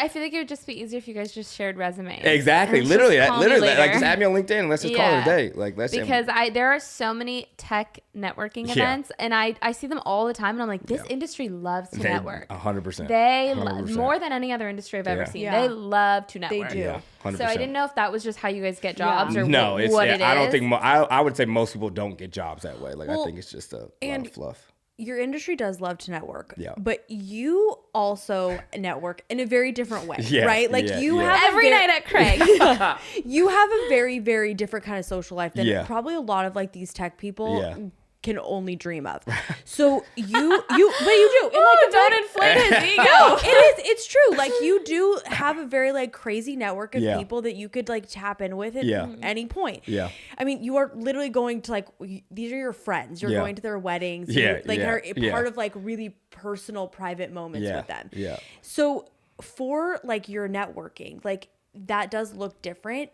feel like it would just be easier if you guys just shared resumes. Exactly. Literally, like just add me on LinkedIn and let's just call it a day. Like because there are so many tech networking events, and I see them all the time, and I'm like, this industry loves to network. 100%. They more than any other industry I've ever seen. Yeah. They love to network. They do. Yeah, 100%. So I didn't know if that was just how you guys get jobs or no, what it is. I don't think I would say most people don't get jobs that way. Like I think it's just a lot of fluff. Your industry does love to network, yeah. But you also network in a very different way, right? Like you have every night at Craig. You have a very, very different kind of social life than probably a lot of like these tech people can only dream of. So but you do. And like, don't inflate his ego. No, it's true. Like you do have a very like crazy network of people that you could like tap in with at any point. Yeah. I mean, you are literally going to like, these are your friends. You're going to their weddings. You, like are part of like really personal, private moments with them. Yeah. So for like your networking, like that does look different.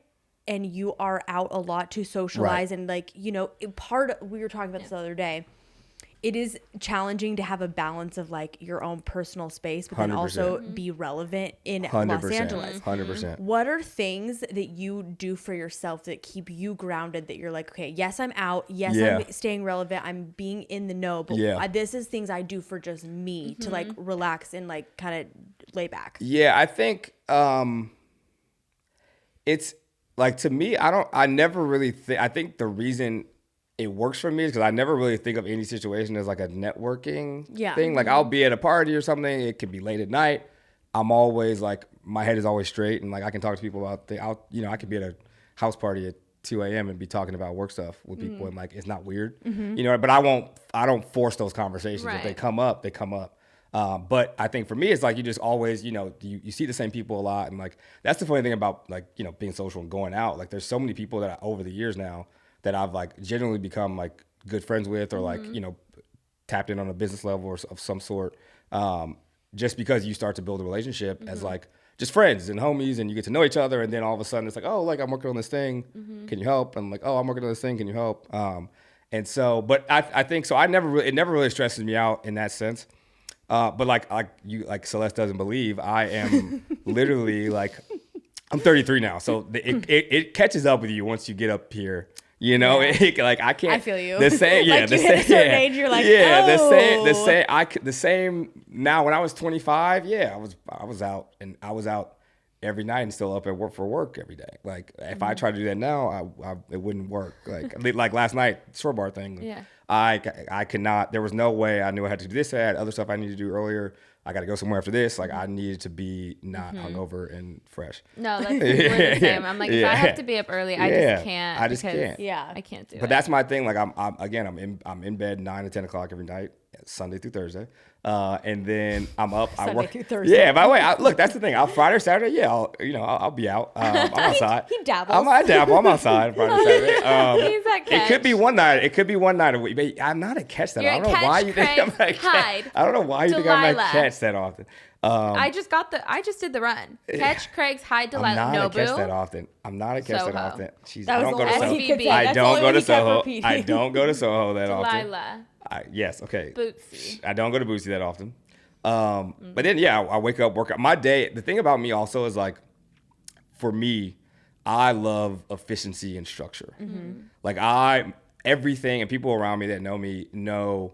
And you are out a lot to socialize and like, we were talking about this the other day. It is challenging to have a balance of like your own personal space, but then 100%. Also be relevant in 100%, Los Angeles. 100%. What are things that you do for yourself that keep you grounded, that you're like, okay, yes, I'm out. Yes, I'm staying relevant. I'm being in the know, but this is things I do for just me to like relax and like kind of lay back. Yeah, I think it's, like, to me, I never really think, I think the reason it works for me is because I never really think of any situation as like a networking thing. Like I'll be at a party or something. It could be late at night. I'm always like, my head is always straight. And like, I can talk to people about I could be at a house party at 2 a.m. and be talking about work stuff with people. And like, it's not weird, but I don't force those conversations. If they come up, they come up. But I think for me, it's like you just always, you see the same people a lot. And like, that's the funny thing about like, being social and going out. Like there's so many people that over the years now that I've like genuinely become like good friends with or like, tapped in on a business level or of some sort. Just because you start to build a relationship as like just friends and homies and you get to know each other. And then all of a sudden it's like, oh, like I'm working on this thing. Can you help? And I'm like, oh, I'm working on this thing. Can you help? And so, but I think so. It never really stresses me out in that sense. But like Celeste doesn't believe, I am literally like, I'm 33 now. So it catches up with you once you get up here, like I can't. I feel you. The same, like the you same, hit a certain age, you're like, the same now when I was 25, I was out every night and still up at work for work every day. Like if I try to do that now, it wouldn't work. Like last night, short bar thing. Yeah. I could not. There was no way. I knew I had to do this. I had other stuff I needed to do earlier. I got to go somewhere after this. Like I needed to be not hungover and fresh. No, we're the same. I'm like, if I have to be up early, I just can't. I just can't. Yeah, I can't do it. But that's my thing. Like I'm in bed 9 to 10 o'clock every night, Sunday through Thursday. And then I'm up. I work through Thursday. Yeah. By the way, look, that's the thing. Friday or Saturday, I'll be out. I'm outside. He dabbles. I dabble. I'm outside Friday, Saturday. He's at Catch. It could be one night. It could be one night a week. But I'm not at Catch that. You're I don't know why you think I'm at Catch. I don't know why you think I'm at Catch that often. I just did the run. Catch, Craig's, Hyde, Delilah, I'm not Nobu. at Catch that often. I'm not at Catch that often. Jeez, I don't go to SVB. I don't go to Soho. I don't go to Soho that often. Delilah. Yes, okay. Bootsy. I don't go to Bootsy that often. But then, I wake up, work out. My day, the thing about me also is like, for me, I love efficiency and structure. Like everything, and people around me that know me know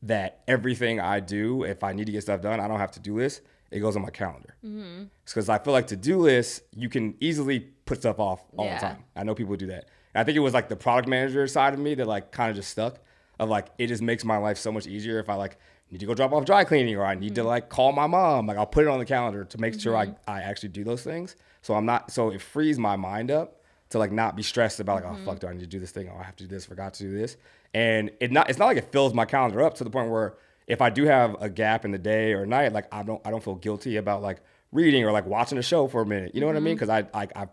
that everything I do, if I need to get stuff done, I don't have to-do list. It goes on my calendar. It's because I feel like to-do lists, you can easily put stuff off all the time. I know people do that. And I think it was like the product manager side of me that like kind of just stuck. of like, it just makes my life so much easier if I like need to go drop off dry cleaning or I need to like call my mom. Like I'll put it on the calendar to make sure I actually do those things. So it frees my mind up to like not be stressed about like, oh fuck, do I need to do this thing? Oh, I have to do this, forgot to do this. And it's not like it fills my calendar up to the point where if I do have a gap in the day or night, like I don't feel guilty about like reading or like watching a show for a minute. You know what I mean? Because I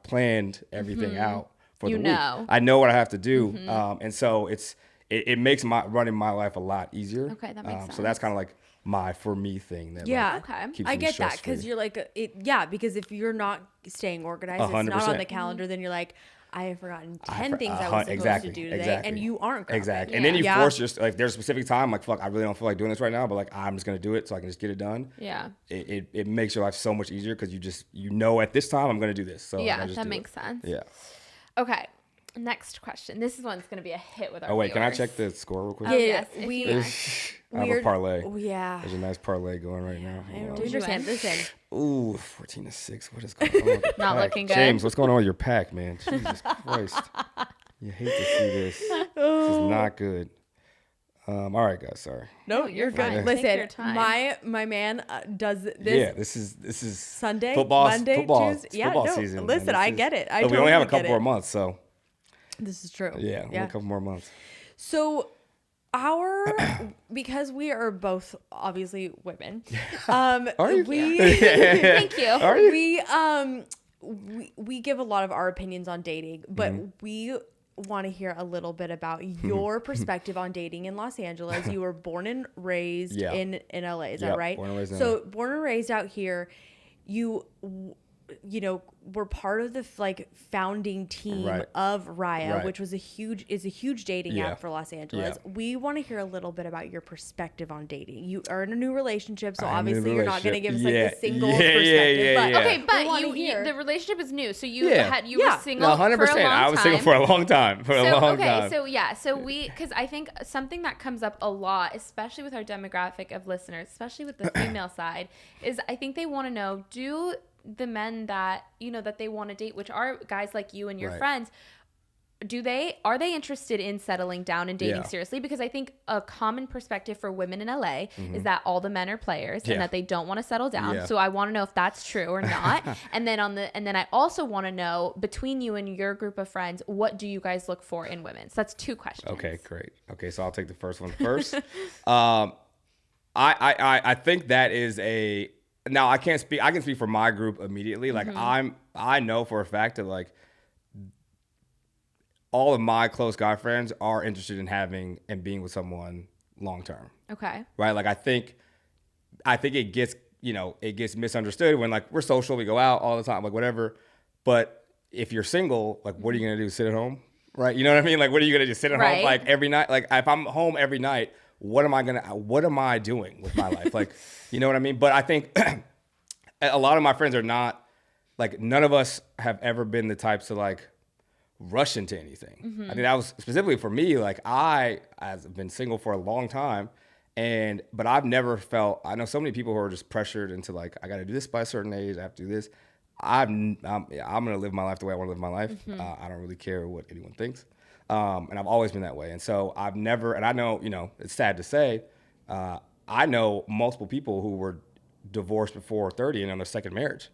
planned everything out for the week. I know what I have to do, and so it makes running my life a lot easier. Okay, that makes sense. So that's kind of like my for me thing. That keeps I me get that stress-free. because you're like because if you're not staying organized, it's not on the calendar. Then you're like, I have forgotten 10 things I was supposed to do today, and you aren't going. Exactly. And then you force yourself, like there's a specific time, like fuck, I really don't feel like doing this right now, but like I'm just gonna do it so I can just get it done. Yeah. It makes your life so much easier because you know at this time I'm gonna do this. So yeah, that makes sense. Yeah. Okay. Next question. This is one's gonna be a hit with our wait, viewers. can I check the score real quick? Oh, yes. I have a parlay. Oh, yeah. There's a nice parlay going right now. I don't understand. Listen. Ooh, 14-6. What is going on? Not looking good. James, what's going on with your pack, man? Jesus Christ. You hate to see this. This is not good. All right, guys. Sorry. No, you're good. Listen, my man does this. Yeah, this is Sunday, football, Monday, football, Tuesday. football Yeah, no, season. listen, I get it. We only have a couple more months, so. This is true. Yeah, only a couple more months. So because we are both obviously women. Are you? Thank you. Are you? We give a lot of our opinions on dating, but we want to hear a little bit about your perspective on dating in Los Angeles. You were born and raised in LA, is that right? Born and raised in LA. Born and raised out here, you were part of the founding team of Raya, which was a huge dating app for Los Angeles. We want to hear a little bit about your perspective on dating. You are in a new relationship, so obviously you're not going to give us the single perspective. But the relationship is new, so you were single 100%. for a long time. I was single for a long time. Because I think something that comes up a lot, especially with our demographic of listeners, especially with the female side, is I think they want to know, do the men that that they want to date, which are guys like you and your friends, are they interested in settling down and dating seriously? Because I think a common perspective for women in LA is that all the men are players and that they don't want to settle down. So I want to know if that's true or not. and then I also want to know, between you and your group of friends, what do you guys look for in women? So that's two questions. Okay, great. Okay, so I'll take the first one first. I think that is a. Now I can't speak. I can speak for my group immediately. Like I know for a fact that like all of my close guy friends are interested in having and being with someone long term. Okay. Right. Like I think it gets misunderstood when like we're social, we go out all the time, like whatever. But if you're single, like what are you gonna do? Sit at home, right? You know what I mean? Like what are you gonna do? Sit at home like every night? Like if I'm home every night, what am I doing with my life? Like. You know what I mean? But I think a lot of my friends are not, like, none of us have ever been the types to, like, rush into anything. I think that was specifically for me. Like, I've been single for a long time, but I've never felt, I know so many people who are just pressured into, like, I got to do this by a certain age, I have to do this. I'm going to live my life the way I want to live my life. I don't really care what anyone thinks. And I've always been that way. And so I've never, and I know, it's sad to say, I know multiple people who were divorced before 30 and on their second marriage.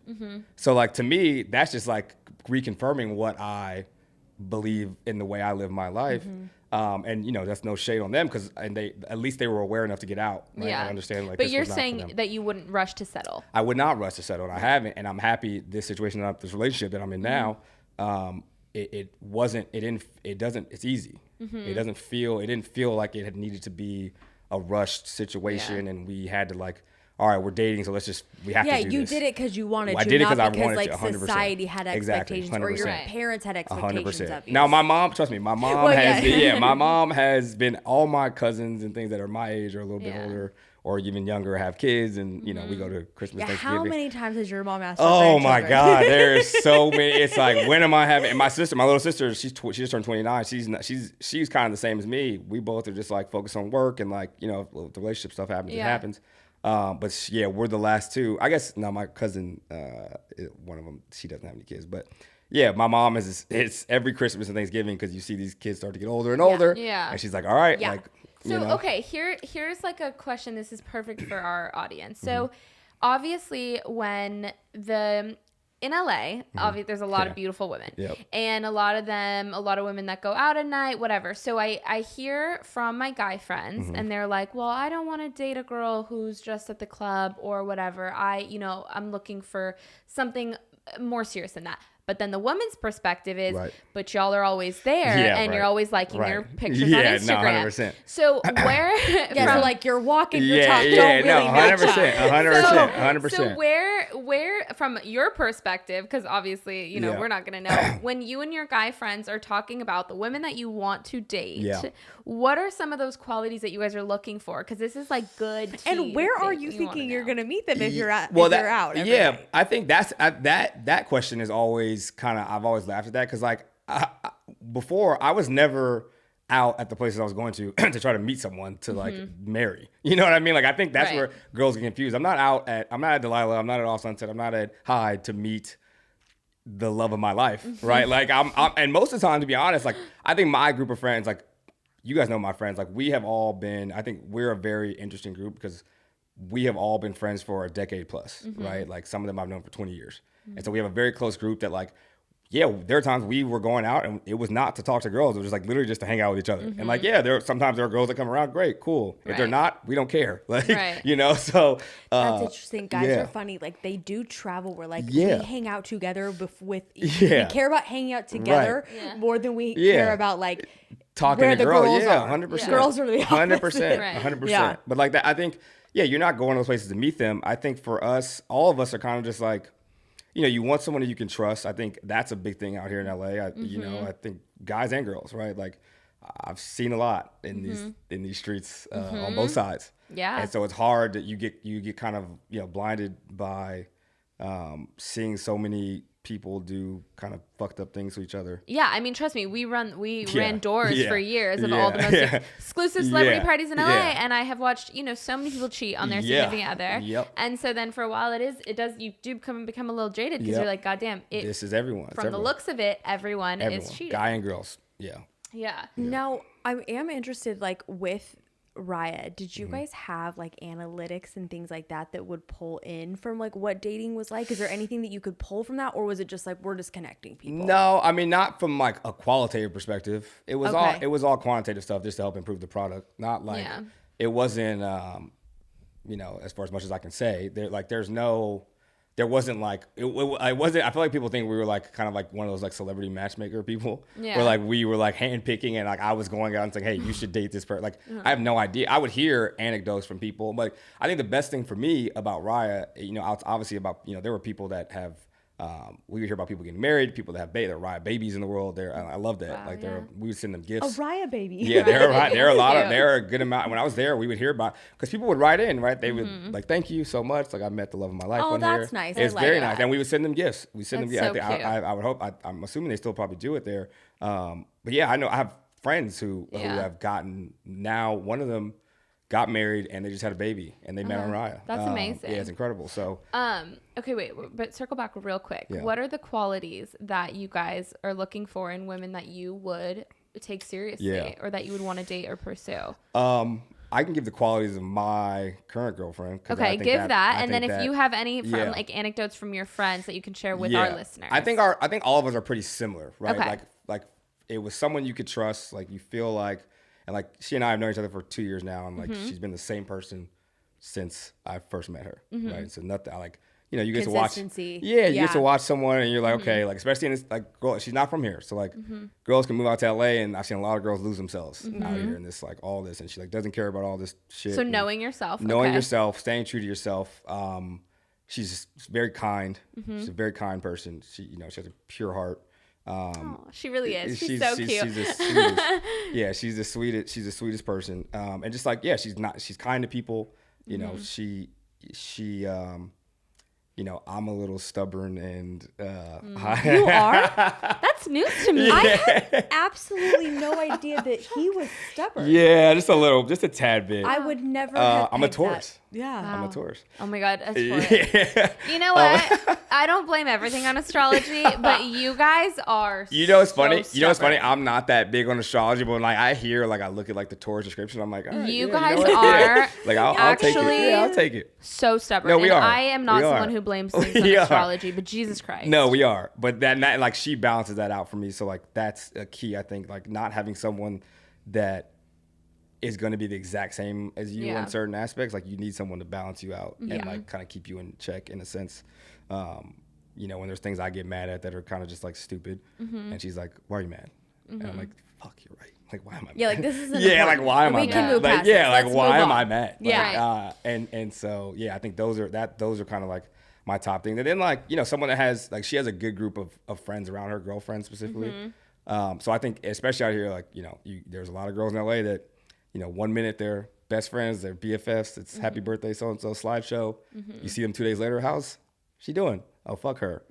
So like to me, that's just like reconfirming what I believe in the way I live my life. And that's no shade on them because they at least they were aware enough to get out. Right? I understand. Like, but you're saying that you wouldn't rush to settle. I would not rush to settle, and I haven't. And I'm happy this relationship that I'm in now. It's easy. It didn't feel like it had needed to be a rushed situation and we had to like, all right, we're dating, so we have to do this. Yeah, you did it because you wanted to, I did it not because like 100%. Society had expectations or your parents had expectations 100%. of you. Now, my mom my mom has been, all my cousins and things that are my age or a little bit older or even younger have kids, and we go to Christmas, Thanksgiving. How many times has your mom asked? Oh my God, there's so many. It's like, when am I having? And my little sister, she just turned 29. She's kind of the same as me. We both are just like focused on work and like the relationship stuff happens. It happens. But we're the last two. I guess now my cousin, one of them, she doesn't have any kids, but. Yeah, my mom it's every Christmas and Thanksgiving because you see these kids start to get older and older. Yeah. And she's like, all right, like So, okay, here's like a question. This is perfect for our audience. So, obviously, in LA, there's a lot of beautiful women. Yep. And a lot of women that go out at night, whatever. So I hear from my guy friends and they're like, well, I don't want to date a girl who's just at the club or whatever. I'm looking for something more serious than that. But then the woman's perspective is, but y'all are always there and you're always liking their pictures on Instagram. No, 100%. So where... so like you're walking your talk, don't really 100%. So where from your perspective, because obviously, we're not going to know, when you and your guy friends are talking about the women that you want to date, what are some of those qualities that you guys are looking for? Because this is like good tea. And where are you thinking you're going to meet them if you're out? I think that's that question is always kind of, I've always laughed at that because like before I was never out at the places I was going to try to meet someone to like marry. You know what I mean? Like I think that's where girls get confused. I'm not at Delilah. I'm not at All Sunset. I'm not at Hyde to meet the love of my life, right? Like I'm and most of the time, to be honest, like I think my group of friends, like you guys know my friends, like we have all been, I think we're a very interesting group because we have all been friends for a decade plus, right? Like some of them I've known for 20 years. And so we have a very close group that like, there are times we were going out and it was not to talk to girls. It was just like literally just to hang out with each other. And like, sometimes there are girls that come around. Great, cool. If they're not, we don't care. Like, so. That's interesting. Guys are funny. Like they do travel where like we hang out together we care about hanging out together more than we care about like talking where to the girls. girls are. 100%. Girls are the opposite. 100%. Yeah. But like that, I think, you're not going to those places to meet them. I think for us, all of us are kind of just like, you want someone that you can trust. I think that's a big thing out here in LA. I think guys and girls, right? Like I've seen a lot in these streets on both sides. Yeah. And so it's hard that you get kind of, blinded by seeing so many people do kind of fucked up things to each other. Yeah, I mean, trust me, we ran doors for years of all the most exclusive celebrity parties in LA, and I have watched, so many people cheat on their significant other. Yep. And so then for a while you do become a little jaded because you're like, God damn, this is everyone. From the looks of it, everyone is cheating. Guy and girls. Yeah. Yeah. Now, I am interested, like with Raya, did you guys have like analytics and things like that would pull in from like what dating was like? Is there anything that you could pull from that, or was it just like we're just connecting people? No, I mean not from like a qualitative perspective. It was all quantitative stuff just to help improve the product. Not like it wasn't as far as much as I can say. There wasn't like it wasn't. I feel like people think we were like kind of like one of those like celebrity matchmaker people, where like we were like handpicking and like I was going out and saying, hey, you should date this person. Like I have no idea. I would hear anecdotes from people, but I think the best thing for me about Raya, obviously about there were people that have. We would hear about people getting married, people that have there are Raya babies in the world. I love that. Wow, we would send them gifts. A Raya baby. Yeah, there are a good amount. When I was there, we would hear about because people would write in, right? They would like, thank you so much. Like I met the love of my life. Oh, that's nice. It's very nice, and we would send them gifts. We send them gifts. So cute. I would hope. I'm assuming they still probably do it there. But yeah, I know I have friends who have gotten now. One of them got married and they just had a baby and they met on Raya. That's amazing. Yeah, it's incredible. So okay, wait, but circle back real quick. Yeah. What are the qualities that you guys are looking for in women that you would take seriously or that you would want to date or pursue? I can give the qualities of my current girlfriend. Okay, give that, and then if you have any from like anecdotes from your friends that you can share with our listeners. I think all of us are pretty similar, right? Okay. Like it was someone you could trust, like you feel like. And like she and I have known each other for 2 years now, and like she's been the same person since I first met her, right? So nothing. You get to watch. You get to watch someone, and you're like, okay, like especially in this like girl, she's not from here, so like girls can move out to LA, and I've seen a lot of girls lose themselves out here in this like all this, and she like doesn't care about all this shit. So knowing yourself, yourself, staying true to yourself. She's just very kind. She's a very kind person. She she has a pure heart. She really is. She's so cute. She's the sweetest. She's the sweetest person. And just like she's kind to people. She I'm a little stubborn and You are? That's news to me. I had absolutely no idea that he was stubborn. Yeah, just a tad bit. I would never have I'm a picked Taurus. that. Yeah. Wow. I'm a Taurus. Oh my God. That's You know what? I don't blame everything on astrology, but you guys are You know what's funny? so You know what's funny? stubborn. I'm not that big on astrology, but when like I hear, like I look at like the Taurus description, I'm like, all right, You yeah, guys know what? are Yeah. Like I'll take it. actually Yeah, I'll take it. so stubborn. No, we and are. I am not We someone are. who blames things on We are. astrology, but Jesus Christ. No, we are. But that like she balances that out for me. So like that's a key, I think, like not having someone that is going to be the exact same as you in certain aspects. Like you need someone to balance you out and like kind of keep you in check in a sense. You know, when there's things I get mad at that are kind of just like stupid, and she's like, "Why are you mad?" And I'm like, "Fuck, you're right. Like, why am I mad?" Yeah, like this isn't yeah, important. like why am I We can mad? move Like past yeah, this. like Let's why move am on. I mad? Yeah. And so yeah, I think those are kind of like my top thing. And then like, you know, someone that has like she has a good group of friends around her, girlfriends specifically. So I think especially out here, like, you know, there's a lot of girls in LA that, you know, 1 minute they're best friends, they're BFFs, it's happy birthday so and so slideshow. You see them 2 days later, how's she doing? Oh, fuck her.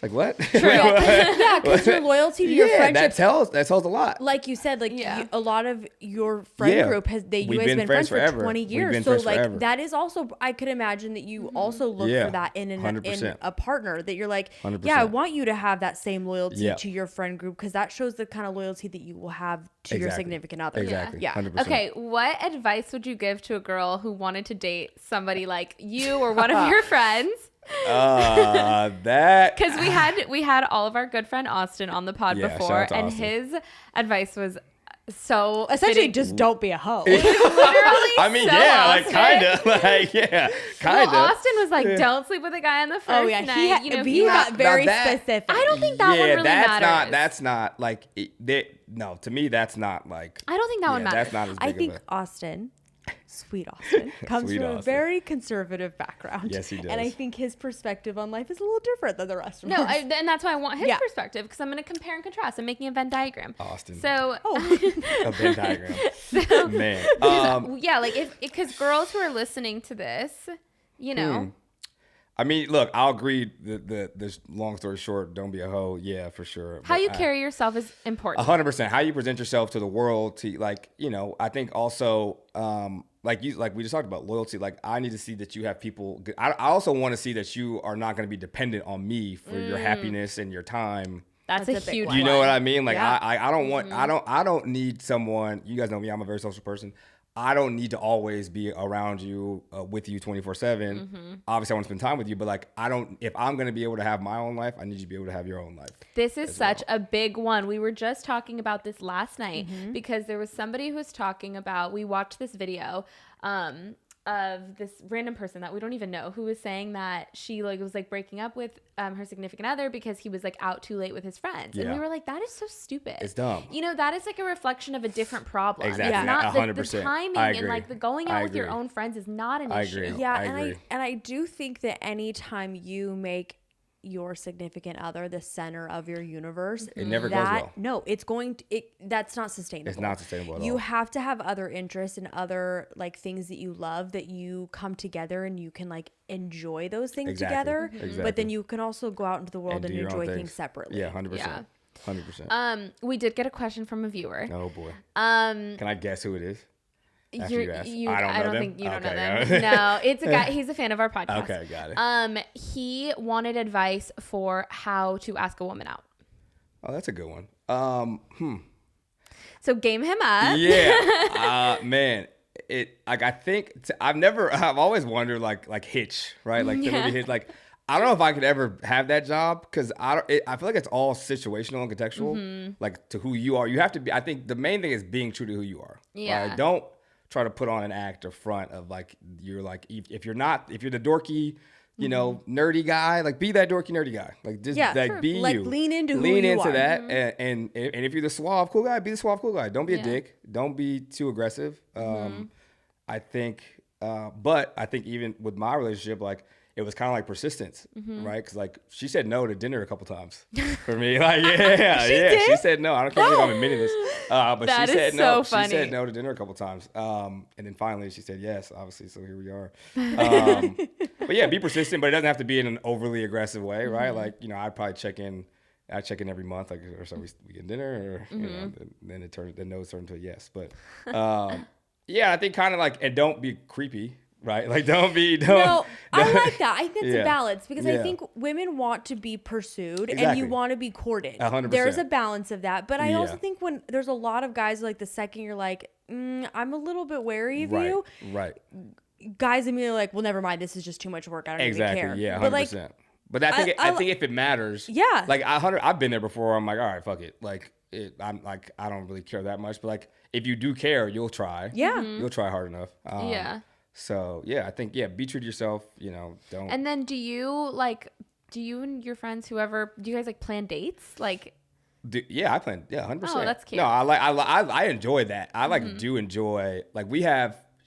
Like what? Yeah, because your loyalty to your friendship, that tells a lot. like you said, like a lot of your friend group you We've guys been friends for 20 We've years. been So friends like forever. that is also, I could imagine that you also look for that in 100%. a partner, that you're like, 100%. yeah, I want you to have that same loyalty Yeah. to your friend group, because that shows the kind of loyalty that you will have to your Exactly. significant other. Exactly. Yeah. 100%. Okay, what advice would you give to a girl who wanted to date somebody like you or one of your friends? That Because we had all of our good friend Austin on the pod Yeah, before, shout out to and Austin. his advice was so Essentially, fitting. just don't be a hoe. Literally, I mean, so yeah, like Austin. kind of, like yeah, kind of. Well, Austin was like, "Don't sleep with a guy on the first Oh yeah, night." he got very that- specific. I don't think that one really matters. That's not like no, to me that's not like I don't think that one matters. That's not as big I think of Austin, sweet Austin, comes Sweet from a Austin. very conservative background. Yes, he does. And I think his perspective on life is a little different than the rest of No, ours. and that's why I want his Yeah. perspective, because I'm going to compare and contrast. I'm making a Venn diagram. Austin. So, a Venn diagram. Man. yeah, like because girls who are listening to this, you know, I mean, look, I'll agree. This long story short, don't be a hoe. Yeah, for sure. how But you carry yourself is important. 100%. How you present yourself to the world, to like, you know, I think also, like we just talked about loyalty. Like I need to see that you have people. I also want to see that you are not going to be dependent on me for your happiness and your time. That's That's a a big huge one. You know what I mean? Like Yeah. I don't want I don't need someone. You guys know me. I'm a very social person. I don't need to always be around you with you 24/7. Obviously, I want to spend time with you, but like I don't. If I'm going to be able to have my own life, I need you to be able to have your own life. This is such a big one. We were just talking about this last night because there was somebody who was talking about, we watched this video of this random person that we don't even know, who was saying that she like was like breaking up with her significant other because he was like out too late with his friends. And Yeah. we were like, that is so stupid. It's dumb. You know, that is like a reflection of a different problem. Exactly. It's not the 100%. timing I and agree. like the going out I with your agree. own friends is not an I issue. agree. Yeah, I and agree. I do think that anytime you make your significant other the center of your universe, It never goes well. No, it's going to that's not sustainable. It's not sustainable at You all. have to have other interests and other like things that you love, that you come together and you can like enjoy those things Exactly. together. Exactly. But then you can also go out into the world and do your own enjoy things. things separately. Yeah, 100%. Yeah. 100%. We did get a question from a viewer. Oh boy. Um, Can I guess who it is? After You're- you ask. you- I don't know them? think you don't know Okay, them. got it. No, it's a guy. He's a fan of our podcast. Okay, got it. He wanted advice for how to ask a woman out. Oh, that's a good one. So game him up. Yeah, man. It like I think I've always wondered like Hitch, right? Like the movie Hitch. Like I don't know if I could ever have that job because I feel like it's all situational and contextual, like to who you are. You have to be. I think the main thing is being true to who you are. Yeah. Right? Don't try to put on an act or front of like you're like if you're the dorky, you know, nerdy guy, like be that dorky nerdy guy. Like just Yeah, like sure. be Like, you. lean into who lean you into are. that, and if you're the suave cool guy, be the suave cool guy. Don't be Yeah. a dick. Don't be too aggressive. I think, but I think even with my relationship, like it was kind of like persistence, right? Because like she said no to dinner a couple times for me. Like she said no. I don't care if I'm admitting this, but That she is said no. so funny. She said no to dinner a couple times, and then finally she said yes. Obviously, so here we are. But yeah, be persistent, but it doesn't have to be in an overly aggressive way, right? Like you know, I'd probably check in every month, like or so we get dinner, or you know, then no turns into a yes. But yeah, I think kind of like, and don't be creepy right? Like, don't. No, I like that. I think it's a balance because I Yeah. think women want to be pursued and Exactly. you want to be courted. 100%. There's a balance of that. But I also Yeah. think when there's a lot of guys, like the second you're like, I'm a little bit wary of you, Right. guys immediately like, well, never mind. This is just too much work. I don't even care. Yeah, 100%. But like, But I think if it matters, Yeah. Like I've been there before. I'm like, all right, fuck it. Like I'm like, I don't really care that much. But like, if you do care, you'll try. Yeah. You'll try hard enough. Yeah. So yeah, I think be true to yourself. You know, don't. And then do you and your friends, whoever, do you guys like plan dates? Like, I plan. Yeah, 100%. Oh, that's cute. No, I enjoy that. I like do enjoy. Like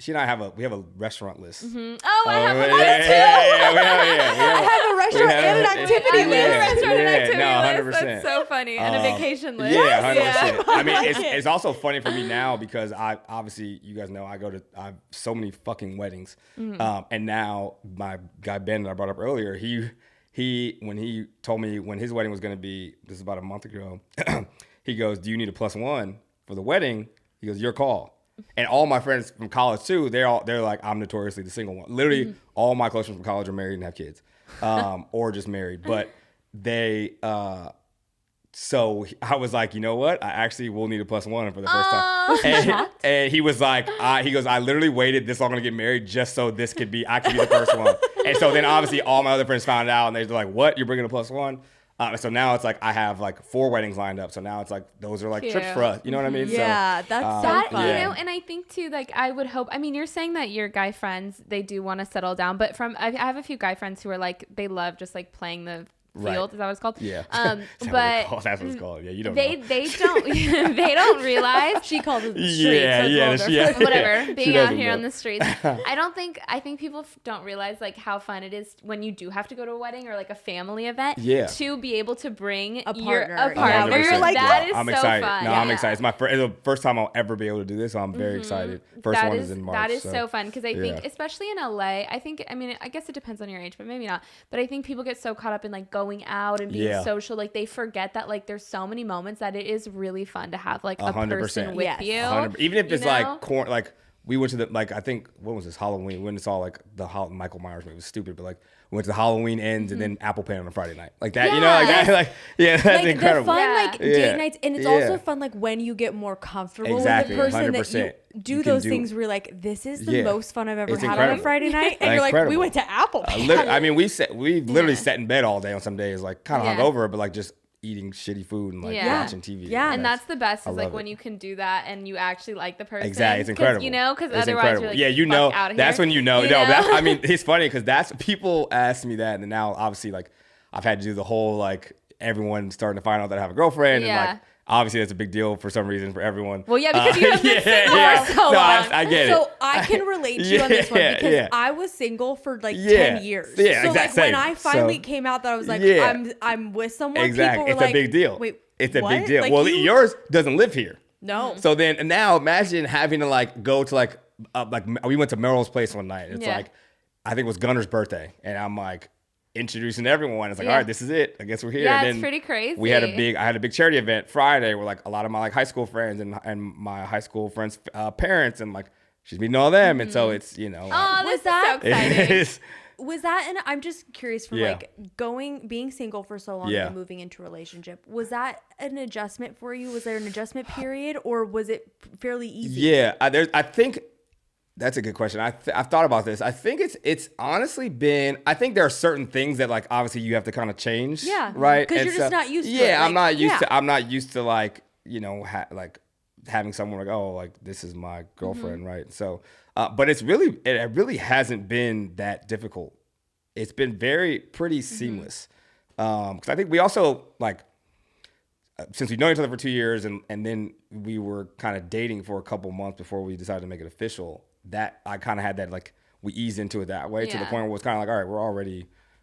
she and I have a restaurant list. oh, I have one I have a restaurant and an activity I list. have a restaurant and Yeah, activity no, list. 100%. That's so funny. And a vacation list. Yeah, 100%. I mean, like it. it's also funny for me now because I obviously, you guys know, I have so many fucking weddings. And now my guy Ben that I brought up earlier, he when he told me when his wedding was going to be, this is about a month ago, he goes, do you need a +1 for the wedding? He goes, your call. And all my friends from college too, they're like, I'm notoriously the single one. Literally, all my close friends from college are married and have kids, or just married. But they, so I was like, you know what? I actually will need a +1 for the first time. And he was like, he goes, I literally waited this long to get married just so I could be the first one. And so then obviously all my other friends found out and they're like, what? You're bringing a +1? So now it's like I have like 4 weddings lined up. So now it's like those are like Cute. trips for us. You know what I mean? Yeah, so, that's That, so fun. you know, and I think too, like I would hope, I mean, you're saying that your guy friends, they do want to settle down, but I have a few guy friends who are like, they love just like playing the field. Right. Is that what it's called? Yeah. But that's what it's called. Yeah, you don't they know. don't they don't realize She calls it the streets. Yeah, That's yeah, what they're- whatever She being out doesn't here know. on the streets. I think people don't realize like how fun it is when you do have to go to a wedding or like a family event to be able to bring A your partner. a partner. 100%. You're like, that is I'm so excited. fun. No, I'm excited. It's the first time I'll ever be able to do this, so I'm very excited. First That one is is in March. that is so fun because I think Yeah. especially in LA, I guess it depends on your age, but maybe not. But I think people get so caught up in like going out and being social, like they forget that like there's so many moments that it is really fun to have like a 100%. person with Yes. you. 100%. Even if you it's know? like we went to the, like, I think, what was this, Halloween? We went and saw like the Michael Myers movie. It was stupid, but like we went to the Halloween ends and then Apple Pen on a Friday night. Like that, you know, like that, like, yeah, that's like incredible. the fun Yeah. like date nights, and it's Yeah. also fun like when you get more comfortable Exactly, with the person 100%. that you do You can those do- things where you're like, this is the Yeah. most fun I've ever It's had on incredible. a Friday night, and you're like, we Incredible. went to Apple Pen. I mean, we literally sat in bed all day on some days, like kind of Yeah. hungover, but like just eating shitty food and like Yeah. watching TV. Yeah. And that's the best I is like love when it. you can do that and you actually like the person. Exactly, it's 'Cause, incredible. You know, because It's otherwise incredible. you're like, yeah, you fuck know, out of that's here. when you know. You No, know? I mean, it's funny because that's people ask me that, and now obviously like I've had to do the whole like everyone starting to find out that I have a girlfriend, and Yeah. like obviously that's a big deal for some reason for everyone. Well, yeah, because you have been single for so No, long. I get it. So I can relate to you on this one Yeah, because yeah. I was single for like Yeah. 10 years. Yeah, so exact like when same. I finally So- came out that I was like, Yeah. I'm with someone, Exactly, people were it's like, a big deal. Wait, it's a what? big deal. Like, Well, you- yours doesn't live here. No. So then and now imagine having to like go to like we went to Meryl's place one night. It's Yeah. like I think it was Gunner's birthday, and I'm like introducing everyone. It's like, Yeah. all right, this is it. I guess we're here. Yeah, And it's then pretty crazy. I had a big charity event Friday where like a lot of my like high school friends and my high school friends' parents, and like she's meeting all them, and so it's Oh, Was this that- is so exciting. it's, Was that, and I'm just curious from Yeah. like being single for so long Yeah. and moving into a relationship, was that an adjustment for you? Was there an adjustment period or was it fairly easy? yeah. I think that's a good question. I've thought about this. I think it's honestly been. I think there are certain things that like obviously you have to kind of change. Yeah. Right. 'Cause And you're just not used to it. Yeah, I'm Like, not used yeah. to. I'm not used to like like having someone like like this is my girlfriend, Mm-hmm. right? So, but it really hasn't been that difficult. It's been pretty Mm-hmm. seamless. Because I think we also like. Since we've known each other for 2 years and then we were kind of dating for a couple months before we decided to make it official, that I kind of had that like we eased into it that way to the Yeah. point where it's kind of like, all right,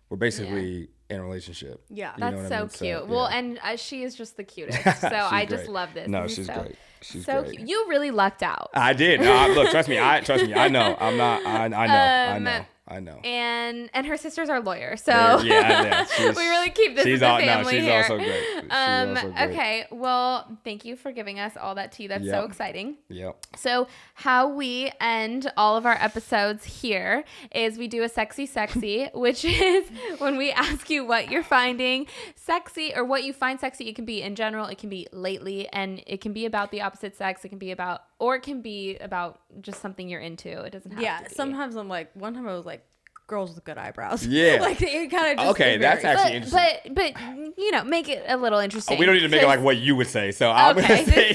we're basically in a relationship. Yeah. You know That's what so I mean? cute. yeah. Well, and she is just the cutest. So I just great. love this. No, This is she's so, great. She's so great. cute. You really lucked out. I did. No, look, trust me. I know. I'm not. I know. I know. And her sisters are lawyers, so yeah. we really keep this as a family she's here. Also great. She's also great. Okay, well, thank you for giving us all that tea. That's so exciting. Yep. So how we end all of our episodes here is we do a sexy, which is when we ask you what you're finding sexy or what you find sexy. It can be in general, it can be lately, and it can be about the opposite sex. It can be about, or it can be about just something you're into. It doesn't have to be. Sometimes I'm like, one time I was like, girls with good eyebrows. Yeah. Like it kind of just okay, that's actually interesting. But you know, make it a little interesting. We don't need to make it like what you would say. So I'm gonna say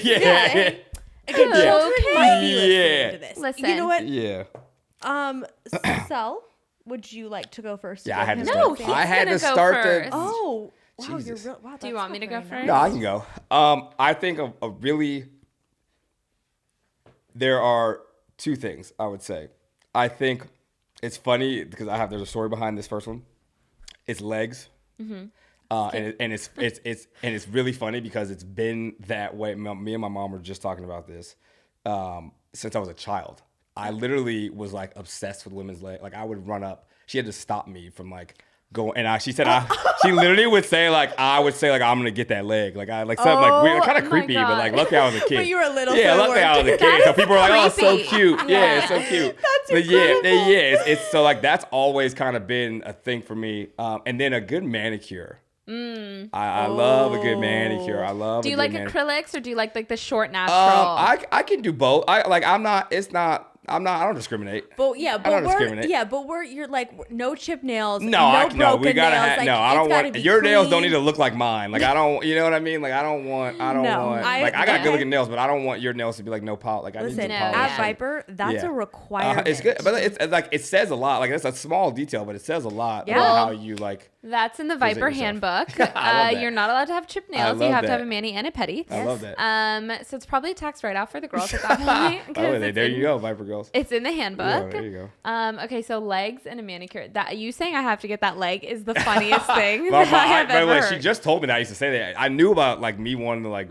Again, children might be listening to this. Listen. You know what? Yeah. Cel, would you like to go first? Yeah, I had to No, start. he's I had gonna to go start first. Oh, wow, Jesus. you're real. Wow, Do you want me to go first? No, I can go. I think a really. There are two things I would say. I think it's funny because there's a story behind this first one. It's legs, and it's really funny because it's been that way. Me and my mom were just talking about this since I was a child. I literally was like obsessed with women's legs. Like I would run up. She had to stop me from like going. And she said she literally would say like I'm gonna get that leg. Like I like something like weird, kind of creepy, God. but like luckily I was a kid. But you were a little. Yeah, luckily I was a kid. So people were like, "Oh, it's so creepy. cute." Yeah, it's so cute. That's but incredible. it's so like that's always kind of been a thing for me. And then a good manicure. I love a good manicure. I love. Do you a like good acrylics or do you like the short natural? I can do both. I don't discriminate. But yeah, I don't discriminate. You're like no chip nails. We broken gotta nails. have. Like, No, I don't it's gotta want be your nails. Don't clean. need to look like mine. Like I don't. You know what I mean? Like I don't want. No, Like I got good looking nails, but I don't want your nails to be like no polish. Like I need Listen, some no, polish. at yeah. Viper, that's a requirement. It's good, but it's like it says a lot. Like it's a small detail, but it says a lot Yeah. about how you like. That's in the Viper yourself. handbook. I love that. You're not allowed to have chip nails. You love have to that. have a mani and a pedi. I love that. So it's probably a tax write-off for the girls at that point. 'Cause Oh, it's there in- you go, Viper girls. It's in the handbook. Yeah, there you go. Okay, so legs and a manicure. That you saying I have to get that leg is the funniest thing Well, that I have ever heard. she just told me that I used to say that. I knew about like me wanting to like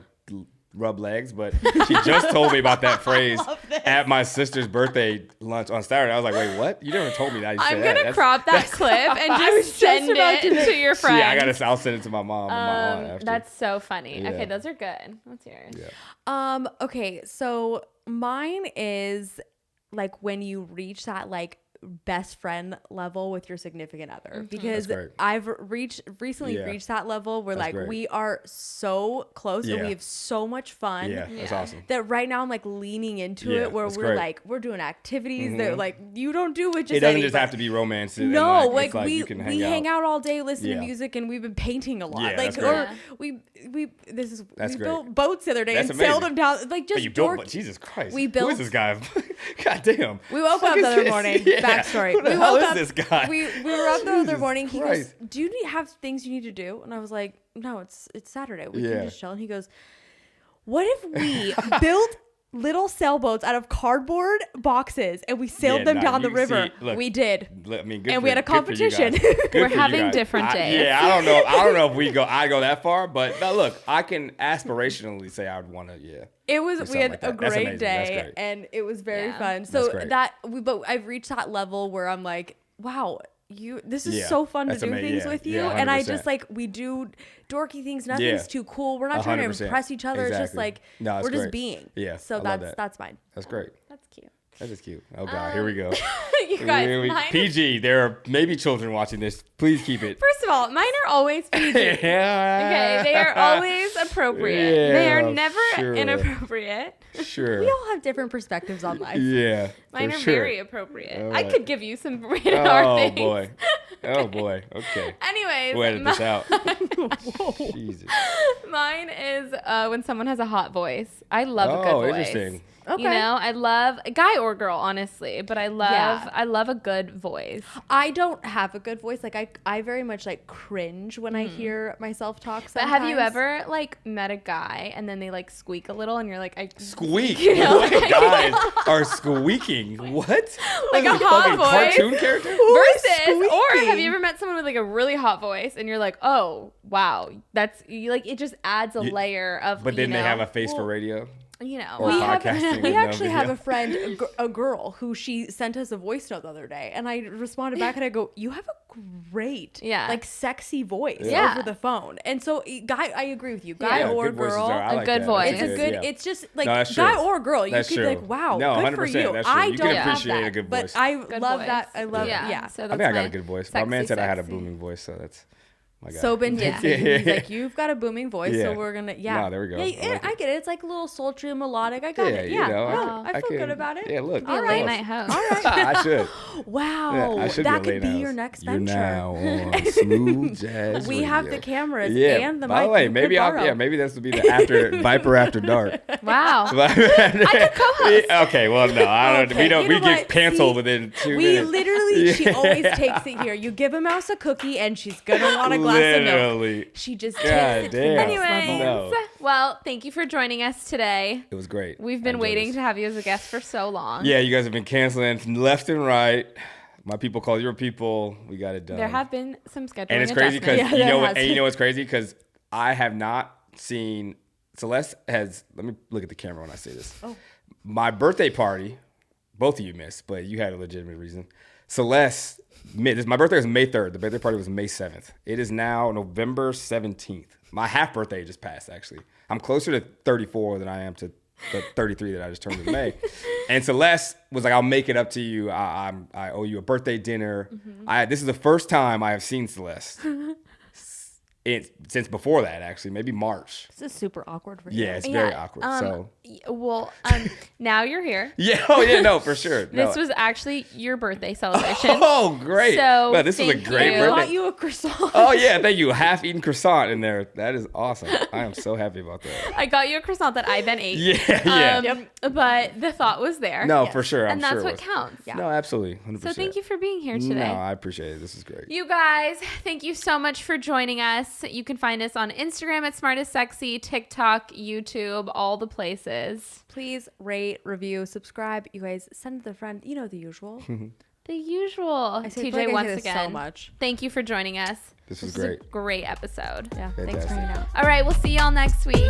rub legs, but she just told me about that phrase at my sister's birthday lunch on Saturday. I was like, wait, what? You never told me that. I'm gonna crop that clip and just send it to your friends. Yeah, I'll send it to my mom and my aunt after. That's so funny. Yeah. Okay, those are good. What's yours? Yeah. Okay, so mine is like when you reach that like best friend level with your significant other, because That's great. I've recently Yeah. reached that level where That's like great. we are so close and Yeah. we have so much fun. Yeah, that's Yeah. awesome. That right now I'm like leaning into Yeah, it where that's we're great. like we're doing activities that like you don't do with just It doesn't just anybody. have to be romance. and, No, it's like we you can hang out all day, listen Yeah. to music, and we've been painting a lot. Yeah, like that's great. or we That's we great. built boats the other day That's and sailed amazing. them down. Like But just you built, dork. Jesus Christ. We Who built- is this guy? God damn. We woke Fuck up is the other this? morning. Yeah. Backstory. Who the We hell woke is up. this guy? We were up the other Jesus morning. He Christ. goes, "Do you have things you need to do?" And I was like, "No, it's Saturday. We Yeah. can just chill." And he goes, "What if we built little sailboats out of cardboard boxes and we sailed them down the river?" Look, we did. I mean, good And for- we had a good for you guys. competition. Good We're for you having guys. different days. Yeah, I don't know if I go that far, but look, I can aspirationally say I would want to. Yeah. It was Do we something had like a that. That's great amazing. That's day great. and it was very Yeah. fun. So great. but I've reached that level where I'm like, wow, this is Yeah. so fun to That's do amazing. things Yeah. with you. Yeah, And I 100%. just like we do dorky things. Nothing's Yeah. too cool. We're not trying to 100%. impress each other. It's just Exactly. like No, it's we're just great. being. Yeah, So I love that. that's mine. That's great. That's cute. That is cute. Oh God, here we go. You guys, Here we- mine. PG. There are maybe children watching this. Please keep it. First of all, mine are always PG. Yeah. Okay, they are always appropriate. They are Yeah, never sure. inappropriate. Sure. We all have different perspectives on life. Yeah. Mine for are sure. very appropriate. All I right. could give you some rated R Oh things. boy. Oh boy. Okay. Anyways, We'll edit this out. Jesus. mine is when someone has a hot voice. I love a good Oh, voice. interesting. Okay. You know, I love a guy or girl, honestly, but I love Yeah. I love a good voice. I don't have a good voice. Like I very much like cringe when I hear myself talk. But Sometimes. have you ever like met a guy and then they like squeak a little and you're like, I Squeak. You know, What like- guys are squeaking? What? Like What a is hot fucking voice? cartoon character? versus or have squeaking? you ever met someone with like a really hot voice and you're like, oh wow, that's you like it just adds a layer of. But then you they know? have a face for radio. you know. Or podcasting We with no actually have video. a friend, a girl, who she sent us a voice note the other day, and I responded back and I go, "You have a great, like sexy voice over the phone." And so, I agree with you, guy or good voices girl, are- I a like good that. voice. That's it's a good. yeah. It's just like No, that's guy true. or girl, you That's could true. be like, "Wow, No, good for 100%, you." that's true. I You don't can have appreciate that, a good but voice. I Good love voice. that. I love Yeah. it. So I that's think I got my a good voice. My man sexy, said I had a sexy. booming voice, so that's my guy. So Ben did Yeah. say, he's like, "You've got a booming voice, Yeah. so we're gonna." No, there we go. Yeah, I like I it. get it. It's like a little sultry and melodic. I got it. you Yeah, know, no, I feel can- good about it. Yeah, look. Be a All late right. night host. I should. Wow, Yeah, I should that be a could late be your house. next You're venture. now on Smooth Jazz We have the Radio. cameras Yeah. and the By mic. the way, you maybe could I'll. borrow. Yeah, maybe this will be the after Viper After Dark. Wow. I could co-host. Okay, we don't. Okay, We don't. you We know get what? canceled See, within 2 We minutes. literally, she always takes it here. You give a mouse a cookie, and she's gonna want a glass of Literally. milk. She just God takes it to the damn. next Anyways, level. No. well, thank you for joining us today. It was great. We've I been enjoyed waiting this. to have you as a guest for so long. Yeah, you guys have been canceling left and right. My people call your people. We got it done. There have been some scheduling And it's crazy because adjustments. Yeah, you know there what? has. And you know what's crazy? Because I have not seen Celeste has. Let me look at the camera when I say this. Oh. My birthday party, both of you missed, but you had a legitimate reason. Celeste, my birthday was May 3rd. The birthday party was May 7th. It is now November 17th. My half birthday just passed. Actually, I'm closer to 34 than I am to the 33 that I just turned in May. And Celeste was like, "I'll make it up to you. I owe you a birthday dinner." This is the first time I have seen Celeste since before that, actually, maybe March. This is super awkward for you. Yeah, it's very awkward. So Well, now you're here. yeah, oh yeah, no, for sure. No. This was actually your birthday celebration. Oh, great. So, Well, this was a thank great you. I birthday. bought you a croissant. Oh yeah, thank you. Half-eaten croissant in there. That is awesome. I am so happy about that. I got you a croissant that I then ate. Yeah, yeah. But the thought was there. No, for sure. I'm And that's sure it what was. counts. No, absolutely. 100%. So thank you for being here today. No, I appreciate it. This is great. You guys, thank you so much for joining us. You can find us on Instagram at SmartestSexy, TikTok, YouTube, all the places. Please rate, review, subscribe. You guys send it to a friend. You know the usual. The usual. I feel TJ, like I once say this again, so much. thank you for joining us. This was is a great. great episode. Yeah, thanks for Fantastic. hanging out. All right, we'll see y'all next week.